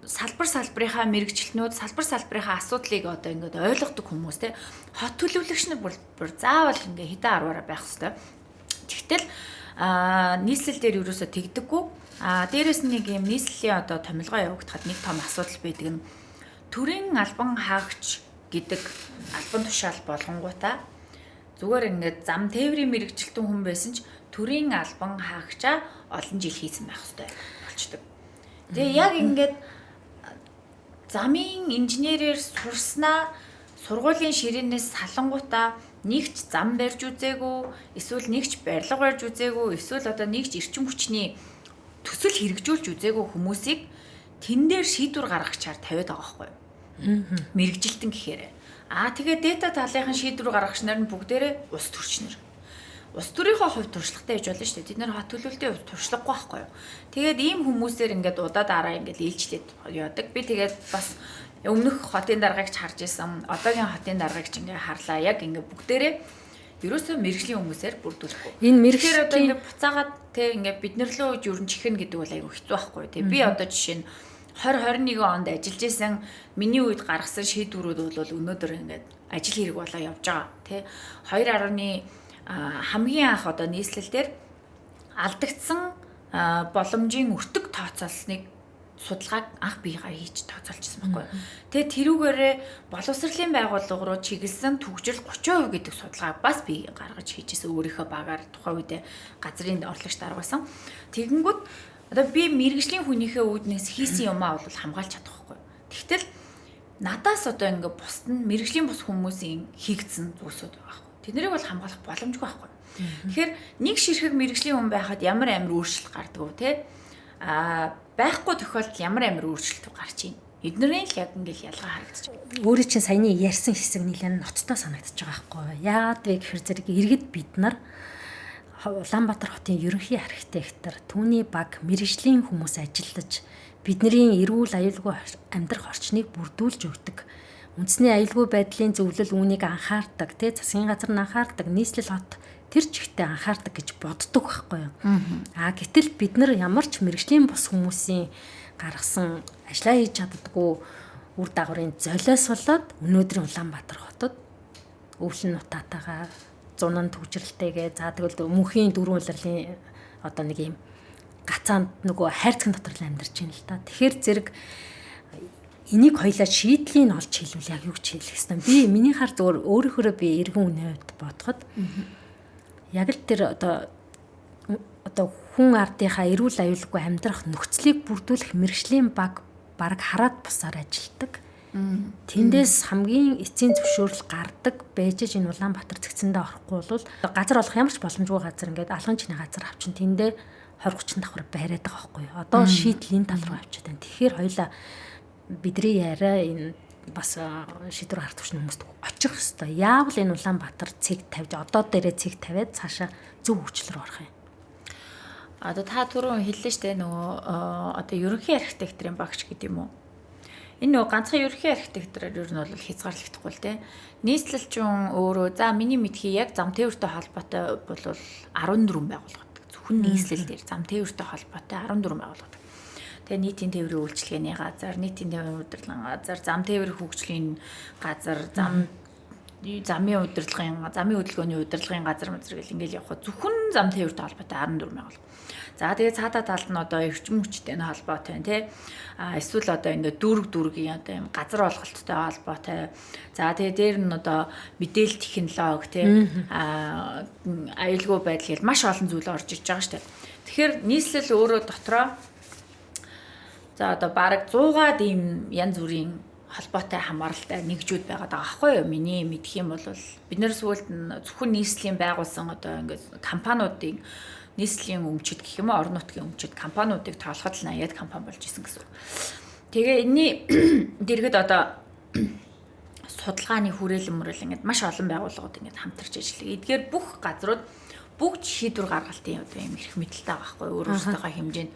салбарынхаа мэрэгчлэнүүд, салбарынхаа асуудлыг одоо ингээд ойлгодог хүмүүс тий. Хот төлөвлөгч нар бүр заавал ингээд хэдэн 10-аараа байх хэрэгтэй. Тэгтэл нийслэл дээр юусоо тэгдэггүй. Дээрээс нэг юм нийслэлийн одоо томилгоо явагдахад нэг том асуудал байдаг нь төрийн албан хаагч гэдэг албан тушаал болгонгуудаа зүгээр ингээд зам тээврийн мэрэгчлэлтэн хүн байсан ч төрийн албан хаагчаа олон жил хийсэн байх хэрэгтэй болчдөг. Тэгээ яг ингээд замын инженерээр сурснаа сургуулийн ширээнээс салангуудаа нэгч зам барьж үзээгүй, эсвэл нэгч барилга барьж үзээгүй, эсвэл одоо нэгч эрчим хүчний төсөл хэрэгжүүлж үзээгүй хүмүүсийг тэн дээр шийдвэр гаргах чаар тавиад байгаа байхгүй юу? Мэргэжилтэн гэхээр. Тэгээ дата талынхын шийдвэр гаргагч нар нь бүгдээрээ улс төрчнөр. Улс төрийнхөө хувьд туршлагатай гэж болно шүү дээ. Тэд нэр хот төлөвлөлтийн хувьд туршлагагүй байхгүй юу? Тэгээд ийм хүмүүсээр ингээд удаа дараа ингээд ээлжлээд явдаг. Би тэгээд бас өмнөх хотын даргаыг ч харж исэн. Одоогийн хотын даргаыг ч ингээд харлаа. Яг ингээд бүгдээрээ ерөөсөө мэрэгжлийн хүмүүсээр бүрдүүлэхгүй. Энэ мэрэгчлэр одоо ингээд буцаагаад те ингээд бид нар лөө юу юм чихнэ гэдэг бол айгүй хэцүү байхгүй юу? Тэ би одоо жишээ нь 2021 онд ажиллаж исэн миний үед гаргасан шийдвэрүүд бол өнөөдөр ингээд ажил хэрэг болоо явж байгаа тий 2.1 хамгийн анх одоо нийслэлээр алдагдсан боломжийн өртөг тооцоолсныг судалгааг анх биегаа хийж тооцоолчихсан байхгүй. Тэгээ тэрүүгээрээ боловсролын байгууллага руу чиглэсэн түгжил 30% гэдэг судалгааг бас би гаргаж хийжсэн өөрийнхөө багаар тухайн үедээ газрын орлогч даргасан. Тэгэнгүүт одоо би мэрэгжлийн хүнийхээ үүднээс хийсэн юмаа бол хамгаалж чадахгүй. Тэгтэл надаас одоо ингээ бусд нь мэрэгжлийн бус хүмүүсийн хийгдсэн зүйлсүүд байгаа байхгүй. Тэднийг бол хамгаалах боломжгүй байхгүй. Тэгэхээр нэг ширхэг мэрэгжлийн хүн байхад ямар амир өөрчлөлт гардаг вэ те? Байхгүй тохиолдолд ямар амир өөрчлөлт гарч ийн. Эднэрийн л яг ингээл ялгаа харагдаж байна. Өөрөө чинь саяны ярьсан хэсэг нэлээд ноцтой санагдаж байгаа байхгүй юу? Яагаад вэ гэхээр зэрэг иргэд бид нар Улаанбаатар хотын ерөнхий архитектор түүний баг мэрэгжлийн хүмүүс ажиллаж бидний эрүүл аюулгүй амьдрах орчныг бүрдүүлж өгдөг. Үндэсний аюулгүй байдлын зөвлөл үүнийг анхаардаг, засгийн газар нь анхаардаг, нийслэл хот тэр чигтээ анхаардаг гэж боддог байхгүй юу? Гэтэл бид нар ямар ч мэрэгжлийн бус хүмүүсийн гаргасан ажиллаа хийж чаддаггүй үр дагаврын золиос болоод өнөөдрийн Улаанбаатар хотод өвлөн нутаатайгаа зунан төвжрэлтэйгээ тэгвэл мөнхийн дөрвөн улирлын одоо нэг юм гацаанд нөгөө хайрцаг дотор л амьдарч байна л та. Тэгэхээр зэрэг энийг хоёлаа шийдлийн олж хэлвэл яг юу ч хэлэх ёстой. Би миний хар зөвөр өөрийнхөө би эргэн үнэ хувьд бодоход яг л тэр одоо хүн ардынхаа эрүүл аюулгүй амьдрах нөхцөлийг бүрдүүлэх мэрэгжлийн баг хараад бусаар ажилтдаг. Тэндээс хамгийн эцсийн зөвшөөрөл гардаг байж энэ Улаанбаатар цэгцэндээ орохгүй бол газар олох ямар ч боломжгүй газар ингээд алган чиний газар авчин тэндээ 20-30 давхар байраад байгаа байхгүй юу. Одоо шийдлийн тал руу авчиад байна. Тэгэхээр хоёлаа бидний яриа энэ бас шийдвэр гаргах төвчний хүмүүст очих хэвээр. Яавал энэ Улаанбаатар цэг тавьж одоо дээрээ цэг тавиад цаашаа зөв хөгжил рүү орох юм. Одоо та түрүүн хэллээ штэ нөгөө одоо ерөнхий архитекторын багш гэдэг юм уу? Энэ нөгөө ганцхан ерөнхий архитектороор ер нь бол хязгаарлагдахгүй л те. Нийслэлчин өөрөө за миний мэдхий яг зам тээвэртэй холбоотой бол 14 байгууллагад. Зөвхөн нийслэл дээр зам тээвэртэй холбоотой 14 байгууллагад. Тэгээ нийтийн тээврийн үйлчилгээний газар, нийтийн тээврийн удирдлагын газар, зам тээврийн хөгжлийн газар, замын хөдөлгөөний удирдлагын газар гэл ингээл явах зөвхөн зам тээвэртэй холбоотой 14 байгууллага. За тэгээ цаадаа талд нь одоо эрчим хүчтэй холбоотой тий. Эсвэл одоо энэ дүүргийн одоо юм газар олголттой холбоотой. За тэгээ дээр нь одоо мэдээлэл технологи тий. Аюулгүй байдал гэл маш олон зүйл орж иж байгаа шүү дээ. Тэгэхээр нийслэл өөрөө дотроо за одоо бараг 100-аад ийм янз бүрийн холбоотой хамааралтай нэгжүүд байгаад байгаа аахгүй юу? Миний мэдх юм бол бид нэр сүүлд нь зөвхөн нийслэлийн байгуулсан одоо ингээд компаниудын нийслэлийн өмчөд гэх юм уу орон нутгийн өмчөд компаниудыг тоолоход л 80-аад компани болж исэн гэсэн. Тэгээ энэний дэргэд одоо судалгааны хүрээлэн ингээд маш олон байгууллагууд ингээд хамтарч ажилладаг. Эдгээр бүх газрууд бүгд шийдвэр гаргалтын одоо юм эрх мэдэлтэй байгаа байхгүй юу? Өөрөөсөөгөө хэмжээнд.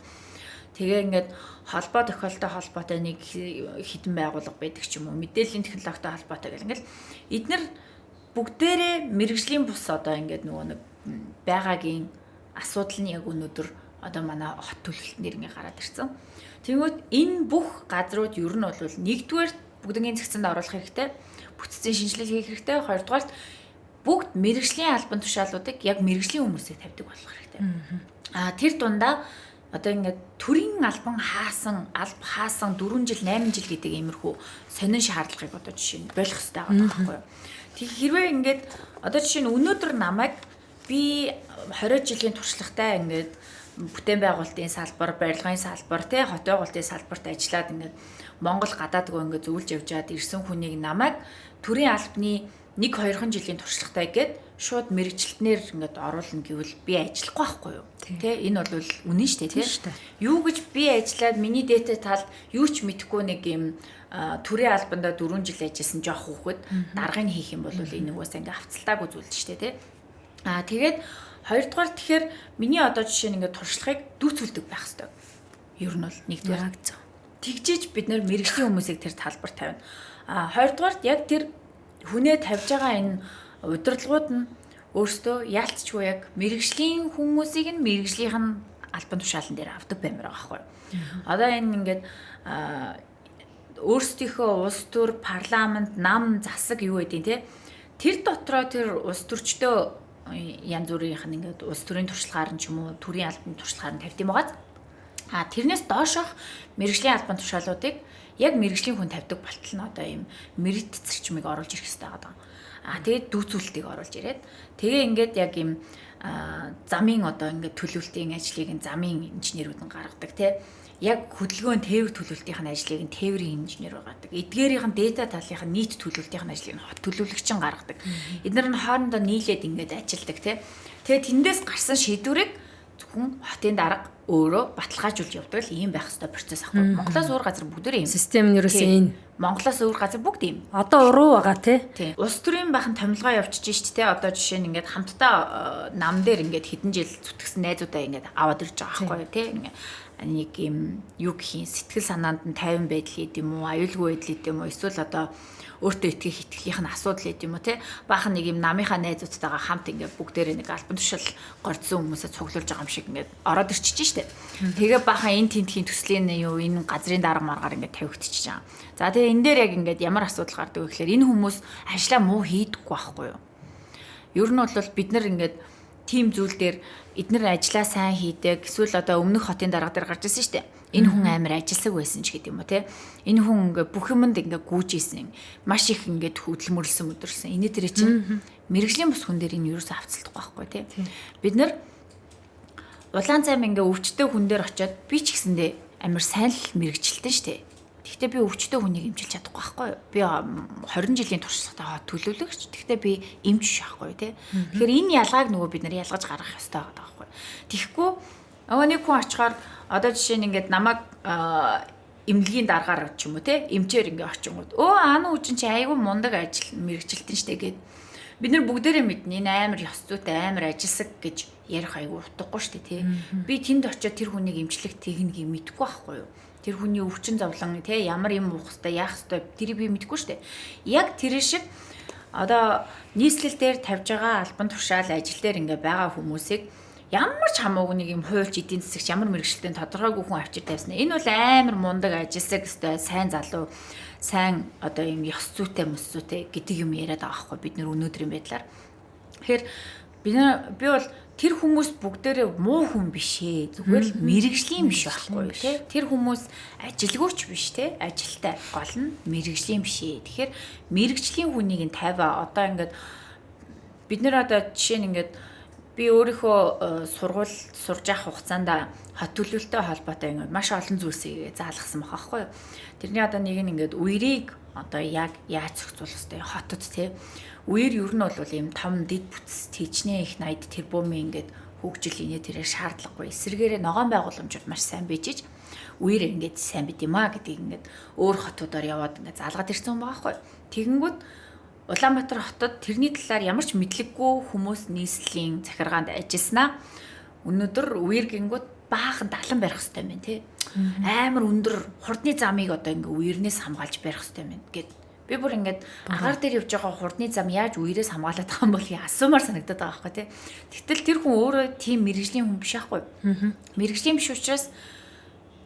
Тэгээ ингээд холбоо тохиолтой холбоотой нэг хідэн байгууллага байдаг ч юм уу мэдээллийн технологитой холбоотой гэл ингээл эднэр бүгдээрээ мэрэгжлийн бус одоо ингээд нөгөө нэг байгаагийн асуудал нь яг өнөөдөр одоо манай хот төлөвлөлтнэр ингээ гараад ирсэн. Тэгмээд энэ бүх газрууд ер нь бол нэгдүгээр бүгднийг зэгцэнд оруулах хэрэгтэй, бүтцийн шинжилгээ хийх хэрэгтэй, хоёрдугаарт бүгд мэрэгжлийн албан тушаалуудыг яг мэрэгжлийн хүмүүсийг тавьдаг болох хэрэгтэй. Тэр дундаа одоо ингээд төрийн албан хаасан 4 жил 8 жил гэдэг иймэрхүү сонин шаардлагыг одоо жишээ нь болох хэрэгтэй байгаа байхгүй юу. Тэг хэрвээ ингээд одоо жишээ нь өнөөдөр намайг би 20 жилийн туршлагатай ингээд бүтээн байгуулалтын салбар, барилгын салбар, хот байгуулалтын салбарт ажиллаад ингээд Монгол гадаадгүй ингээд зөвлөж явжгаад ирсэн хүнийг намайг төрийн албаны 1-2 жилийн туршлагатай гээд шууд мэрэгчлэтнэр ингээд оруулна гэвэл би ажиллахгүй байхгүй юу? Тэ энэ бол үнэн шүү дээ тий. Юу гэж би ажиллаад миний дээтэй талд юу ч мэдэхгүй нэг юм төрийн албандаа 4 жил ажилласан жоох хүүхэд даргыг хийх юм бол энэ угаасаа ингээд авцалтаагүй зүйл шүү дээ тий. Тэгээд хоёрдугаар тэгэхээр миний одоо жишээ нь ингээд туршлагыг дүүцүүлдэг байх хэрэгтэй. Ер нь бол нэгдүгээр тэгжиж бид нэр мэрэгжлийн хүмүүсийг тэр талбар тавина. Хоёрдугаарт яг тэр хүнээ тавьж байгаа энэ удирдлагууд нь өөрсдөө яалтчгүй яг мэрэгжлийн хүмүүсийг нь мэрэгжлийнх нь албан тушаалан дээр авдаг баймаар байгаа байхгүй. Одоо энэ ингээд өөрсдийнхөө улс төр парламент нам засаг юу гэдэг те тэр дотроо тэр улс төрчдөө янз бүрийнх нь ингээд улс төрийн туршлагаар нь ч юм уу төрийн албаны туршлагаар нь тавьд юм байгаа. Тэрнээс доошох мэрэгжлийн албан тушаалуудыг яг мэрэгжлийн хүн тавьдаг болтол нь одоо ийм мерит зарчмыг оруулж ирэх хэрэгтэй байгаа. Тэгээд дүүцүүлэлтийг оруулж ирээд тэгээ ингээд яг ийм замын одоо ингээд төлөвлөлтийн ажлыг замын инженерүүд нь гаргадаг тий. Яг хөдөлгөөн тээвэр төлөвлөлтийн ажлыг нь тээврийн инженер гаргадаг. Эдгээрийн дата талын нийт төлөвлөлтийн ажлыг нь хот төлөвлөгч нь гаргадаг. Эдгээр нь хоорондоо нийлээд ингээд ажилладаг тий. Тэгээд тэндээс гарсан шийдвэрийг зөвхөн хотын дарга өөрөө баталгаажуулж явдаг л ийм байх хэвээр процесс ахгүй. Монголоос өөр газар бүгд ийм систем нь ерөөсөө энэ. Монголоос өөр газар бүгд ийм. Одоо уруу байгаа тий. Улс төрийн бахан томилгоо явчихж штэ тий. Одоо жишээ нь ингээд хамтдаа нам дээр ингээд хэдэн жил зүтгэсэн найзуудаа ингээд аваад ирж байгаа байхгүй тий. Нэг юм юу гэх юм сэтгэл санаанд нь тайван байдал гэдэг юм уу, аюулгүй байдал гэдэг юм уу, эсвэл одоо өөртөө итгэх итгэлийнх нь асуудал гэдэг юм уу те баахан нэг юм намынхаа найзуудтайгаа хамт ингээд бүгдээрээ нэг албан тушаал горьцсон хүмүүсээ цуглуулж байгаа юм шиг ингээд ороод ирчихэж штэ. Тэгээ баахан энэ тентхийн төслийн юу энэ газрын дарга маргаар ингээд тавигдчихж байгаа. За тэгээ энэ дээр яг ингээд ямар асуудал гардаг вэ гэхээр энэ хүмүүс ажлаа муу хийдэггүй байхгүй юу. Ер нь бол бид нар ингээд тим зүйл дээр эднэр ажлаа сайн хийдэг эсвэл одоо өмнөх хотын дарга дээр гарч ирсэн шүү дээ. Энэ хүн амар ажилсаг байсан ч гэдэг юм уу те. Энэ хүн ингээ бүх юмд ингээ гүйж ийсэн. Маш их ингээ хөдөлмөрлсөн өдөрсөн. Энэ дээр чинь мэрэгжлийн бус хүн дээр энэ юусаа авцалдахгүй байхгүй те. Бид нар улаан цайм ингээ өвчтөе хүн дээр очиод би ч гэсэндээ амар сайн л мэрэгчлэлтэн шүү дээ. Гэхдээ би өвчтөе хүнийг эмчилж чадахгүй байхгүй юу? Би 20 жилийн туршлагатай төлөвлөгч. Гэхдээ би эмч шахахгүй тий. Тэгэхээр энэ ялгааг нөгөө бид нар ялгаж гаргах хэрэгтэй байгаа байхгүй юу? Тэгэхгүй нэг хүн очихоор одоо жишээ нь ингээд намайг эмнэлгийн дараагаар ч юм уу тий эмчээр ингээ очингууд ааны үчин чи айгүй мундаг ажил мэрэгчлэлтэн штэ гэд бид нар бүгдээрээ мэднэ энэ амар ёс зүйтэй амар ажилсаг гэж ярих айгүй утгагүй штэ тий. Би тэнд очиод тэр хүнийг эмчлэх техникийг мэдэхгүй байхгүй юу? Тэр хүний өвчин зовлон тий ямар юм уух хэвээр яах хэвээр тэрийг би мэдэхгүй штэ. Яг тэр шиг одоо нийслэл дээр тавьж байгаа албан тушаал ажил дээр ингээ байгаа хүмүүсийг ямар ч хамаагүй нэг юм хуульч эдийн засагч ямар мэрэгчлэлтэй тодорхойгүй хүн авчир тавьсан. Энэ бол амар мундаг ажилсаг хэвээр сайн залуу сайн одоо юм ёс зүйтэй мөс зүйтэй гэдэг юм яриад байгаа байхгүй бид нар өнөөдрийн байдлаар. Тэгэхээр би бол тэр хүмүүс бүгдээрээ муу хүн биш ээ. Зүгээр л мэрэгжлийн биш байхгүй тий. Тэр хүмүүс ажилгүйч биш тий. Ажилтай гол нь мэрэгжлийн биш ээ. Тэгэхээр мэрэгжлийн хүнийг нь тавиа одоо ингээд бид нэр одоо жишээ нь ингээд би өөрийнхөө сургууль сурж явах хугацаанд хот төлөвлөлтөй холбоотой ингээд маш олон зүйлсийг заалгасан байгаа байхгүй юу. Тэрний одоо нэг нь ингээд үерийг одоо яг яаж зохицуулах вэ хотод тий. Үер ер нь бол ийм том дэд бүтц тийчнээ их 80 тэрбумын ингээд хөгжил инээ тэрээр шаардлагагүй. Эсвэргээрээ ногоон байгууламжууд маш сайн бийжиж үер ингээд сайн бит юм а гэдгийг ингээд өөр хотуудаар яваад ингээд заалгаад ирсэн байгаа байхгүй. Тэгэнгүүт Улаанбаатар хотод тэрний талаар ямар ч мэдлэггүй хүмүүс нийслэлийн захиргаанд ажилласнаа өнөөдөр үер гингүүд баахан далан барих хэрэгтэй юм байна тий. Амар өндөр хурдны замыг одоо ингээд үернээс хамгаалж барих хэрэгтэй юм байна гэд. Би бүр ингээд агаар дээр явж байгаа хурдны зам яаж үерээс хамгаалаад байгаа юм бол асуумаар санагдаад байгаа байхгүй тий. Тэгтэл тэр хүн өөрөө тийм мэрэгжлийн хүн биш байхгүй. Мэрэгжлийн биш учраас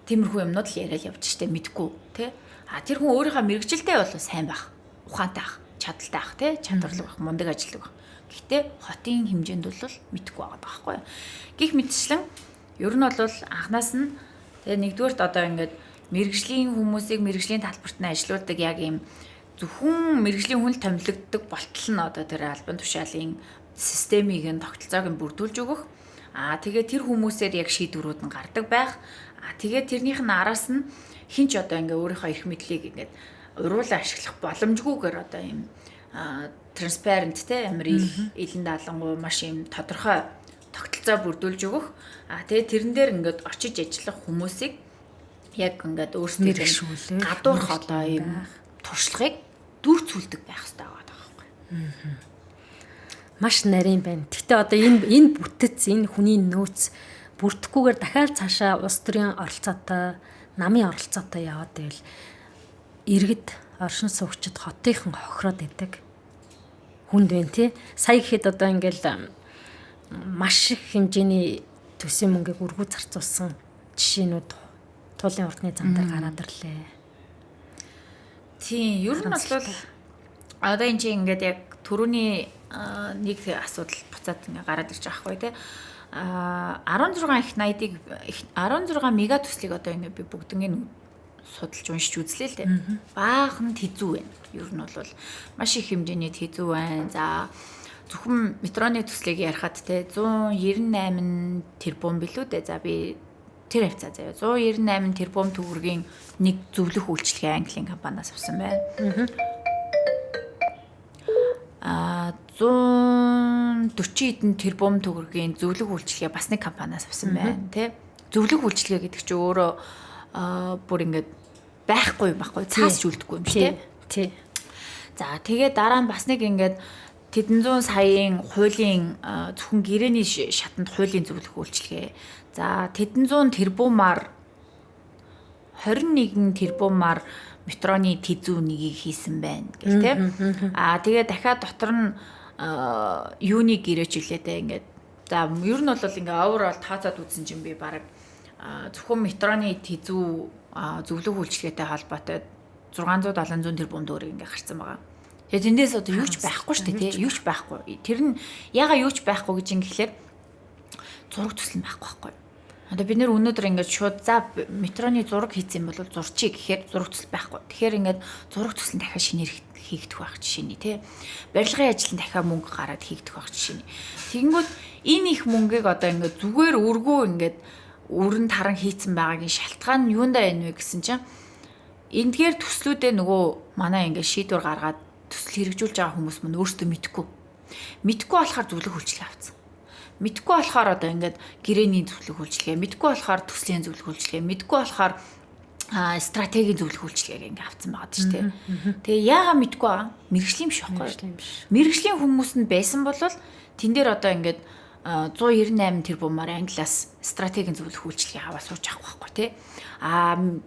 тиймэрхүү юмнууд л яриад явж штэ мэдгүй тий. Тэр хүн өөрийнхөө мэрэгжилтэй бол сайн байх, ухаантай байх, чадaltaй байх тий, чадварлаг байх, мундаг ажиллаг байх. Гэхдээ хотын хэмжээнд бол мэдгүй байгаа байхгүй. Гэх мэтчлэн ер нь бол анханаас нь тэгээ нэгдүгээрт одоо ингээд мэрэгжлийн хүмүүсийг мэрэгжлийн талбарт нь ажилуулдаг яг ийм зөвхөн мэрэгжлийн хүн л томилогддог болтол нь одоо тэр албан тушаалын системийг нь тогтолцоог нь бүрдүүлж өгөх. Тэгээд тэр хүмүүсээр яг шийдвэрүүд нь гардаг байх. Тэгээд тэрнийх нь араас нь хинч одоо ингээ өөрийнхөө эрх мэдлийг ингээд уруулаа ашиглах боломжгүйгээр одоо ийм transparent те амар илэн даалангуй маш ийм тодорхой тогтолцоо бүрдүүлж өгөх. Тэгээд тэрэн дээр ингээд очиж ажиллах хүмүүсийг яг ингээд өөрсдөө гадуурх одоо ийм туршлагыг дүүрцүүлдэг байх хэрэгтэй байгаа байхгүй. Маш нарийн байна. Гэтэ одоо энэ бүтэц энэ хүний нөөц бүрдэхгүйгээр дахиад цаашаа улс төрийн оролцоотой, намын оролцоотой яваад байвал иргэд оршин суугчид хотынхан хохироод идэг. Хүнд байна тий. Сая гэхэд одоо ингээл маш их хэмжээний төсвийн мөнгийг өргүү зарцуулсан жишээнүүд туулын урдны зам дээр гараад ирлээ. Тийм, ер нь бол одоо энэ чинь ингээд яг түрүүний нэг асуудал буцаад ингээ гараад ирж байгаа хгүй тий. 16 их 80-ыг 16 мега төслийг одоо ингэ би бүгднийг судалж уншиж үзлээ л дээ. Баахан хэзүү байна. Ер нь бол маш их хэмжээний хэзүү байна. За зөвхөн метроны төслийг ярихад те 198 тэрбум билүү дээ. За би тэр хавцаа заяа 198 тэрбум төгрөгийн нэг зөвлөх үйлчлэгээ Английн компаниас авсан байна. 140 хэдэн тэрбум төгрөгийн зөвлөх үйлчлэгээ бас нэг компаниас авсан байна тий. Зөвлөх үйлчлэгээ гэдэг чинь өөрөө бүр ингээд байхгүй цаас үлдэхгүй юм шүү тий. За тэгээ дараа нь бас нэг ингээд тэдэн зуун саяын хуулийн зөвхөн гэрээний шатанд хуулийн зөвлөх үйлчлэгээ. За тэдэн зуун тэрбумаар 21 тэрбумаар метроны тэзүү нэгийг хийсэн байна гэх тийм. Тэгээ дахиад дотор нь юуны гэрээчлээтэй ингээд за ер нь бол ингээ overall тооцоод үзсэн чинь би баг зөвхөн метроны тэзүү зөвлөх үйлчлэгээтэй холбоотой 600-700 тэрбум төгрөг ингээ гарсан байгаа. Тэгээ тэндээс одоо юу ч байхгүй шүү дээ тийм. Юу ч байхгүй. Тэр нь яга юу ч байхгүй гэж ингэхлээр зураг төсөл нь байхгүй. Одоо бид нэр өнөөдөр ингээд шууд за метроны зураг хийсэн бол зурчий гэхээр зураг төсөл байхгүй. Тэгэхээр ингээд зураг төсөл нь дахиад шинээр хийгдэх байх жишээний тий. Барилгын ажил нь дахиад мөнгө гараад хийгдэх байх жишээний. Тэгэнгүүт энэ их мөнгийг одоо ингээд зүгээр өргөө ингээд өрн таран хийцэн байгаагийн шалтгаан нь юундаа байна вэ гэсэн чинь эндгээр төслүүдээ нөгөө манай ингээд шийдвэр гаргаад төсөл хэрэгжүүлж байгаа хүмүүс мань өөрсдөө мэдхгүй. Мэдхгүй болохоор зөвлөх үйлчлэг авсан. Мэдхгүй болохоор одоо ингээд гэрээний зөвлөх үйлчлэгээ, мэдхгүй болохоор төслийн зөвлөх үйлчлэгээ, мэдхгүй болохоор стратегийн зөвлөх үйлчлэгийг ингээд авсан байгаа ч тийм. Тэгээ яагаад мэдхгүй байгаа? Мэргэжлийн биш байхгүй. Мэргэжлийн хүмүүс нь байсан бол тэн дээр одоо ингээд 198 тэрбумаар англиас стратегийн зөвлөх үйлчлэгийг аваад сууж авах байхгүй тий.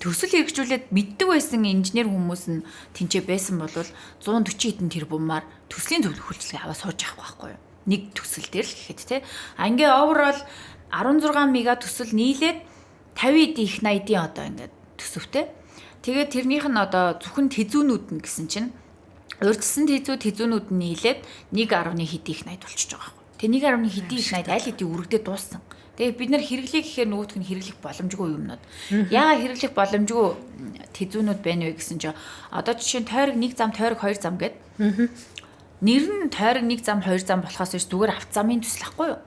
Төсөл хэрэгжүүлээд мэддэг байсан инженер хүмүүс нь тэнцээ байсан бол 140 хэдэн тэрбумаар төслийн зөвлөх үйлчлэгийг аваад сууж авах байхгүй юу? Нэг төсөл дээр л гэхэд тий. Ингээ overall 16 мега төсөл нийлээд 50 их 80-ийн одоо ингээд төсөвтэй. Тэгээд тэрнийх нь одоо зөвхөн тэзүүнүүд нь гэсэн чинь урьдчилсан тэзүүнүүд нь нийлээд 1.1 хэд их 80 болчихж байгаа байхгүй. Тэгээ 1.1 хэд их 80 аль хэдийн үргэлдээ дууссан. Тэгээ бид нар хэрэглэе гэхээр нөгөөх нь хэрэглэх боломжгүй юмнууд. Яагаад хэрэглэх боломжгүй тэзүүнүүд байна вэ гэсэн чинь одоо жишээ нь тойрог 1 зам, тойрог 2 зам гэдэг. Нэр нь тойрог 1 зам 2 зам болохоос биш зүгээр автозамын төсөл ахгүй юу?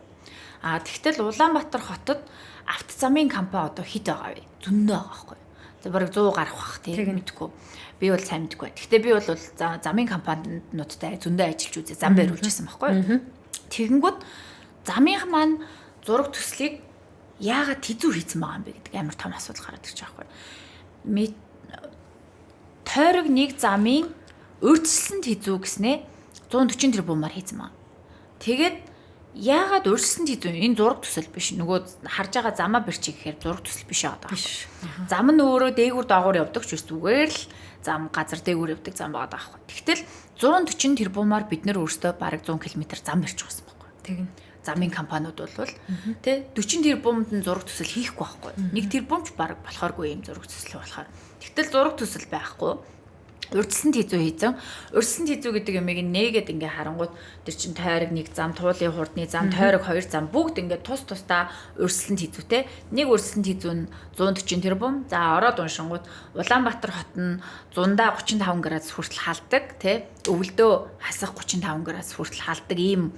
Тэгтэл Улаанбаатар хотод автозамын компани одоо хэд байгаа вэ? Зөндөө байгаа байхгүй юу? За бараг 100 гарах бах тийм мэдгүй. Би бол сайн мэдгүй. Гэхдээ би бол замын компаниудтай зөндөө ажиллаж үзээ зам бариулж байсан байхгүй юу? Тэгэнгүүт замынх маань зураг төслийг яагаад тэзүү хийсэн байгаа юм бэ гэдэг амар том асуудал гараад ирж байгаа байхгүй юу? Тойрог 1 замын урьдчилсан тэзүү гэснээ 140 тэрбумаар хийсэн маа. Тэгээд яагаад урьдчилсан тэзүү энэ зураг төсөл биш. Нөгөө харж байгаа замаа барьчих гэхээр зураг төсөл биш байгаа даа. Зам нь өөрөө дээгүүр доогуур явдаг ч биш зүгээр л зам газар дээгүүр явдаг зам байгаа даа. Тэгтэл 140 тэрбумаар бид нөр өөрсдөө бараг 100 км зам барьчих байсан байхгүй. Тэгнь замын компаниуд бол тэ 40 тэрбумд нь зураг төсөл хийхгүй байхгүй. 1 тэрбумч бараг болохооргүй юм зураг төсөл болохоор. Тэгтэл зураг төсөл байхгүй. Урьдчилсан тэзүү хийсэн. Урьдчилсан тэзүү гэдэг юмыг нээгээд ингээ харангууд тэр чин тойрог 1 зам, туулын хурдны зам, тойрог 2 зам бүгд ингээ тусдаа урьдчилсан тэзүүтэй. Нэг урьдчилсан тэзүү нь 140 тэрбум. За ороод уншингууд Улаанбаатар хот нь 135 градус хүртэл халддаг, тэ? Өвөлдөө хасах 35 градус хүртэл халддаг ийм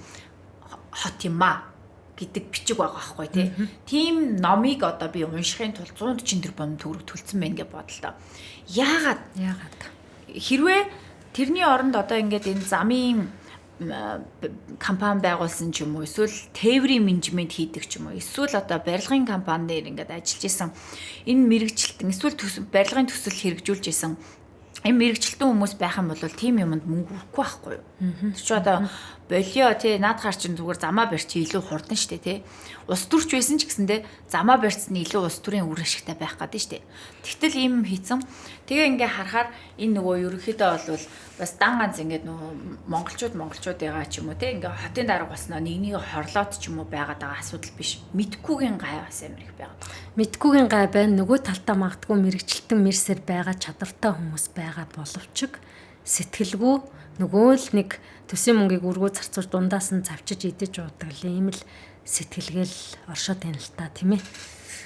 хот юм аа гэдэг бичиг байгаа байхгүй тий. Тийм номыг одоо би уншихын тулд 140 тэрбум төгрөг төлсөн байх гэж бодлоо. Яагаад хэрвээ тэрний оронд одоо ингээд энэ замын компани байгуулсан ч юм уу эсвэл тээврийн менежмент хийдэг ч юм уу эсвэл одоо барилгын компаниэр ингээд ажиллаж исэн энэ мэрэгчлэлтэн эсвэл барилгын төсөл хэрэгжүүлж исэн энэ мэрэгчлэлтэн хүмүүс байх юм бол тийм юмд мөнгө өгөхгүй байхгүй юу. Тэр чи одоо болио тий наадахаар чинь зүгээр замаа барьчих илүү хурдан штэ тий. Ус төрч байсан ч гэсэндээ замаа барьцсан илүү ус төрийн үр ашигтай байх гэдэг штэ. Тэгтэл ийм хийцэн тэгээ ингээ харахаар энэ нөгөө ерөнхийдөө бол бас дан ганц ингээ нөгөө монголчуудыгаа ч юм уу тий ингээ хотын дарга болсноо нэг хорлоод ч юм уу байгаад байгаа асуудал биш. Мэдхгүйгийн гай бас амар их байгаад байна. Мэдхгүйгийн гай байна. Нөгөө талтаа магадгүй мэрэгчлэлтэн мэрсэр байгаа чадвартай хүмүүс байгаа боловч сэтгэлгүй нөгөө л нэг төсвийн мөнгийг өргөө зарцуур дундаас нь завчиж идэж уудаг л ийм л сэтгэлгээл оршоод байна л та тийм ээ.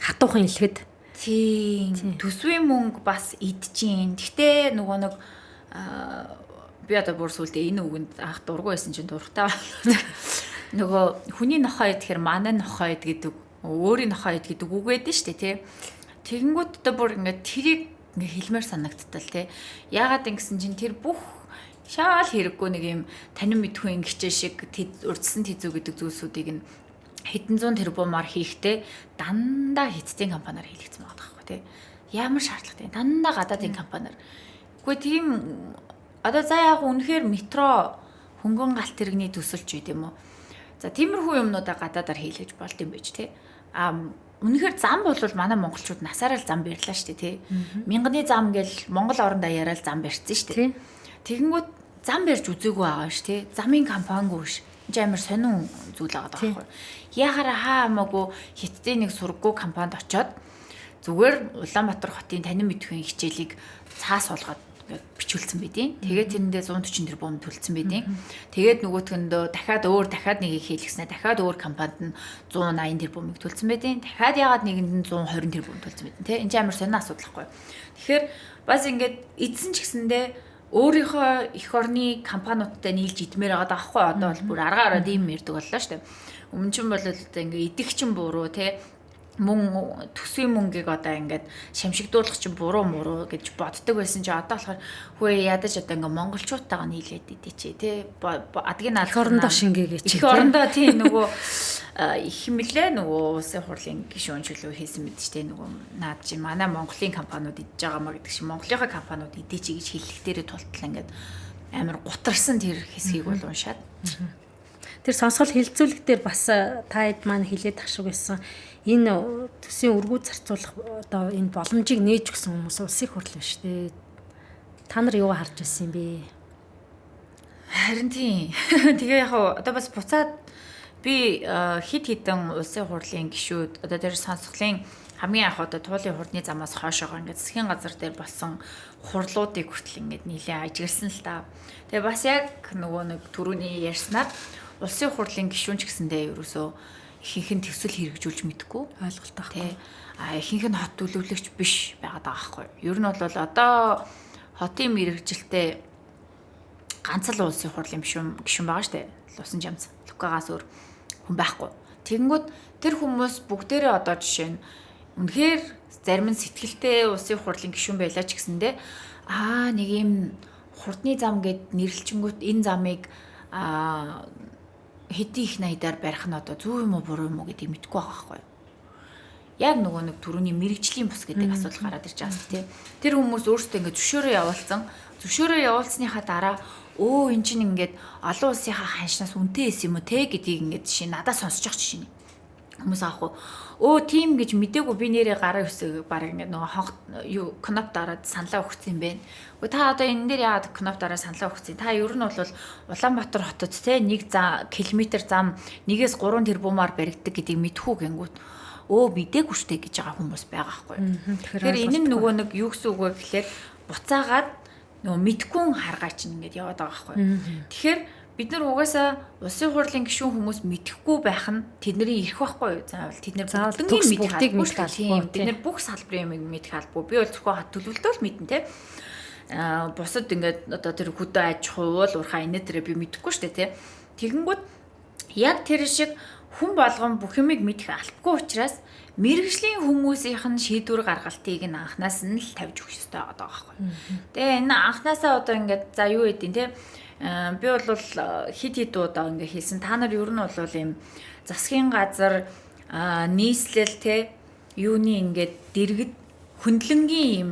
Хатуухан илгэд. Тийм. Төсвийн мөнгө бас идчихин. Гэхдээ нөгөө нэг би одоо бүр сүлдээ энэ үгэнд анх дургүй байсан чинь дуртай болоод нөгөө хүний нохоо идэхээр манай нохоо ид гэдэг өөрийн нохоо ид гэдэг үг байдаг шүү дээ тий. Тэгэнгүүт одоо бүр ингээд тэрийг ингээд хэлмээр санагдтал тий. Яагаад ингэсэн чинь тэр бүх шаал хэрэггүй нэг юм танин мэдгүй ингэчээ шиг урдсан тэзүү гэдэг зүйлсүүдийг нь хэдэн зуун тэрбумаар хийхдээ дандаа хятадын компаниар хийлгэсэн байгаа байхгүй тий. Ямар шаардлагатай дандаа гадаадын компаниар. Үгүй тийм одоо за яг үнэхээр метро хөнгөн галт тэрэгний төсөлч байд юм уу. За тиймэрхүү юмнуудаа гадаадаар хийлгэж болд юм байж тий. Үнэхээр зам бол манай монголчууд насаараа л зам барьлаа шүү дээ тий. Мянганы зам гэл Монгол орондоо яриад зам барьсан шүү дээ. Тэгэнгүүт зам барьж үзээгүй байгаа ш тий. Замын компанигүй ш. Энд амар сонин зүйл байгаа байхгүй. Яхаараа хаамаагүй хятадын нэг сургаггүй компанид очоод зүгээр Улаанбаатар хотын танин мэдхийн хичээлийг цаас болгоод бичүүлсэн байдیں۔ Тэгээд тэрэндээ 140 тэрбум төлсөн байдیں۔ Тэгээд нөгөөтгөндөө дахиад нэгийг хийлгэснээр дахиад өөр компанид нь 180 тэрбумыг төлсөн байдیں۔ Дахиад яагаад нэгэнд нь 120 тэрбум төлсөн байдیں۔ Тэ энэ ч амар сонин асуудал байхгүй. Тэгэхээр бас ингээд эдсэн ч гэсэндээ өөрийнхөө эх орны компаниудтай нийлж идмээр байгаа даахгүй одоо бол бүр аргаа ороод ийм ярьдаг боллоо шүү дээ. Өмнө чинь бол одоо ингээд идэх чинь буруу те мөн төсвийн мөнгийг одоо ингээд шамшигдуулах чинь буруу муруу гэж боддог байсан чи одоо болохоор хөөе ядаж одоо ингээд монголчуудтайгаа нийлээд идэ чи те адгийн эх орондоо шингээгээ чи эх орондоо тийм нөгөө их хэмлээ нөгөө улсын хурлын гишүүн чөлөө хийсэн мэт ч те нөгөө наад чи манай Монголын компаниуд идэж байгаа маа гэдэг чи Монголынхаа компаниуд идэ чи гэж хэлэх дээрээ тултал ингээд амар гутарсан тэр хэсгийг бол уншаад тэр сонсгол хилцүүлэг дээр бас таад маань хилээд ах шиг байсан. Энэ төсвийн өргүү зарцуулах одоо энэ боломжийг нээж өгсөн хүмүүс улсын хурл биш үү? Та нар юу харж байсан юм бэ? Харин тийм. Тэгээ яг одоо бас буцаад би хид хідэн улсын хурлын гишүүд одоо тэр сонсголын хамгийн анх одоо туулын хурдны замаас хоошоогоо ингээд засгийн газар дээр болсон хурлуудыг хүртэл ингээд нийлээ ажигласан л та. Тэгээ бас яг нөгөө нэг түрүүний ярьснаар улсын хурлын гишүүн ч гэсэндээ ерөөсөө ихэнх нь төсөл хэрэгжүүлж мэдгүй ойлголттой байхгүй. Ихэнх нь хот төлөвлөгч биш байгаад байгаа байхгүй. Ер нь бол одоо хотын мэрэгжилтэй ганц л улсын хурлын гишүүн байгаа штэ. Лусан жамц Лукагаас өөр хүн байхгүй. Тэгэнгүүт тэр хүмүүс бүгдээрээ одоо жишээ нь үнэхээр зарим нь сэтгэлтэй улсын хурлын гишүүн байлаа ч гэсэндээ нэг юм хурдны зам гэд нэрлэлчингүүт энэ замыг хэдий их найдаар барих нь одоо зөв юм уу буруу юм уу гэдгийг мэдэхгүй байгаа байхгүй. Яг нөгөө нэг түрүүний мэрэгжлийн бус гэдэг асуудал гараад ирж байгаа тийм. Тэр хүмүүс өөрсдөө ингээд зөвшөөрөө явуулсан. Зөвшөөрөө явуулсныхаа дараа эн чинь ингээд олон улсынхаа ханшнаас үнэтэй эс юм уу те гэдгийг ингээд жишээ надад сонсож явах жишээ. Хүмүүс аахгүй тийм гэж мдээгүй би нэрээ гараа өсөг баг ингээд нөгөө кноп дараад саналаа өгсөн юм байна. Та одоо энэ дээр яагаад кноп дараа саналаа өгсөн? Та ер нь бол Улаанбаатар хотод те 1 км зам 1-3 тэрбумаар баригддаг гэдгийг мэдхүү гэнгүүт мдээгүй штэ гэж байгаа хүмүүс байгаа байхгүй. Тэгэхээр энэ нь нөгөө нэг юу гэсэн үг вэ гэхлээр буцаагаад нөгөө мэдхүүн харгаа чинь ингээд яваад байгаа байхгүй. Тэгэхээр бид нар угаасаа улсын хурлын гишүүн хүмүүс мэдэхгүй байх нь тэдний ирэх байхгүй юу? Заавал тэд нар бүгднийг мэдэх албагүй. Бид нар бүх салбарын юм мэдэх албагүй. Би бол зөвхөн хат төлөвлөлтөө л мэднэ те. Бусад ингээд одоо тэр хөдөө аж ахуй уурхай инээ тэрэ би мэдэхгүй штэ те. Тэгэнгүүт яг тэр шиг хүн болгон бүх юмыг мэдэх албагүй учраас мэрэгжлийн хүмүүсийнх нь шийдвэр гаргалтыг нь анханаас нь л тавьж өгөх ёстой байгаа байхгүй. Тэгээ энэ анханасаа одоо ингээд за юу гэдэг те. Би бол хид удаа ингээ хэлсэн. Та нар ер нь бол ийм засгийн газар нийслэл те юуны ингээд дэргэд хөндлөнгийн ийм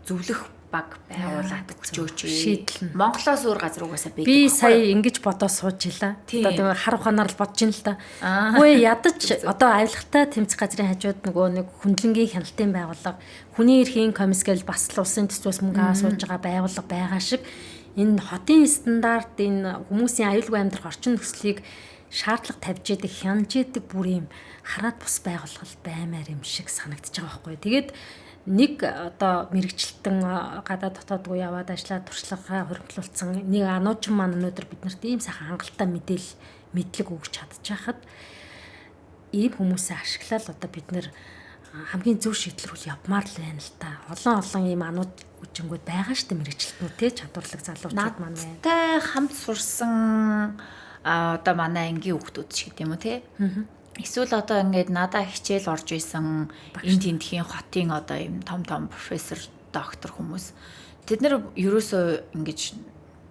зөвлөх баг байгуулаад өгчөөч. Шийдэл нь Монголоос өөр газар угаасаа байдаг. Би сая ингэж бодоод суужилаа. Одоо тэгээ хар ухаанаар л бодож ин л та. Үгүй ядаж одоо авилгатай тэмцэх газрын хажууд нөгөө нэг хөндлөнгийн хяналтын байгууллага хүний эрхийн комиссгэл бас л улсын төсвөөс мөнгө аваад сууж байгаа байгууллага байгаа шиг энэ хотын стандарт энэ хүмүүсийн аюулгүй амьдрах орчин нөхцөлийг шаардлага тавьж яадаг хянаж яадаг бүр юм хараад бус байгуулгал баймаар юм шиг санагдаж байгаа байхгүй. Тэгээд нэг одоо мэрэгчлэлтэн гадаад дотоодгүй яваад ажиллаад туршлагаа хөрөнгөлүүлсэн нэг ануучин маань өнөөдөр биднэрт ийм сайхан хангалттай мэдлэг өгч чадчихад ийм хүмүүсээ ашиглаад одоо бид нэр хамгийн зөв шийдэл рүү явмаар л байна л та. Олон ийм анууд үжингүүд байгаа штэ мэрэгчлэтнүүд те чадварлаг залуучууд маань байна. Надтай хамт сурсан одоо манай ангийн хүүхдүүд шиг тийм үү те. Эсвэл одоо ингээд надаа хичээл орж исэн энэ тентхийн хотын одоо ийм том профессор, доктор хүмүүс. Тэд нэр ерөөсөө ингэж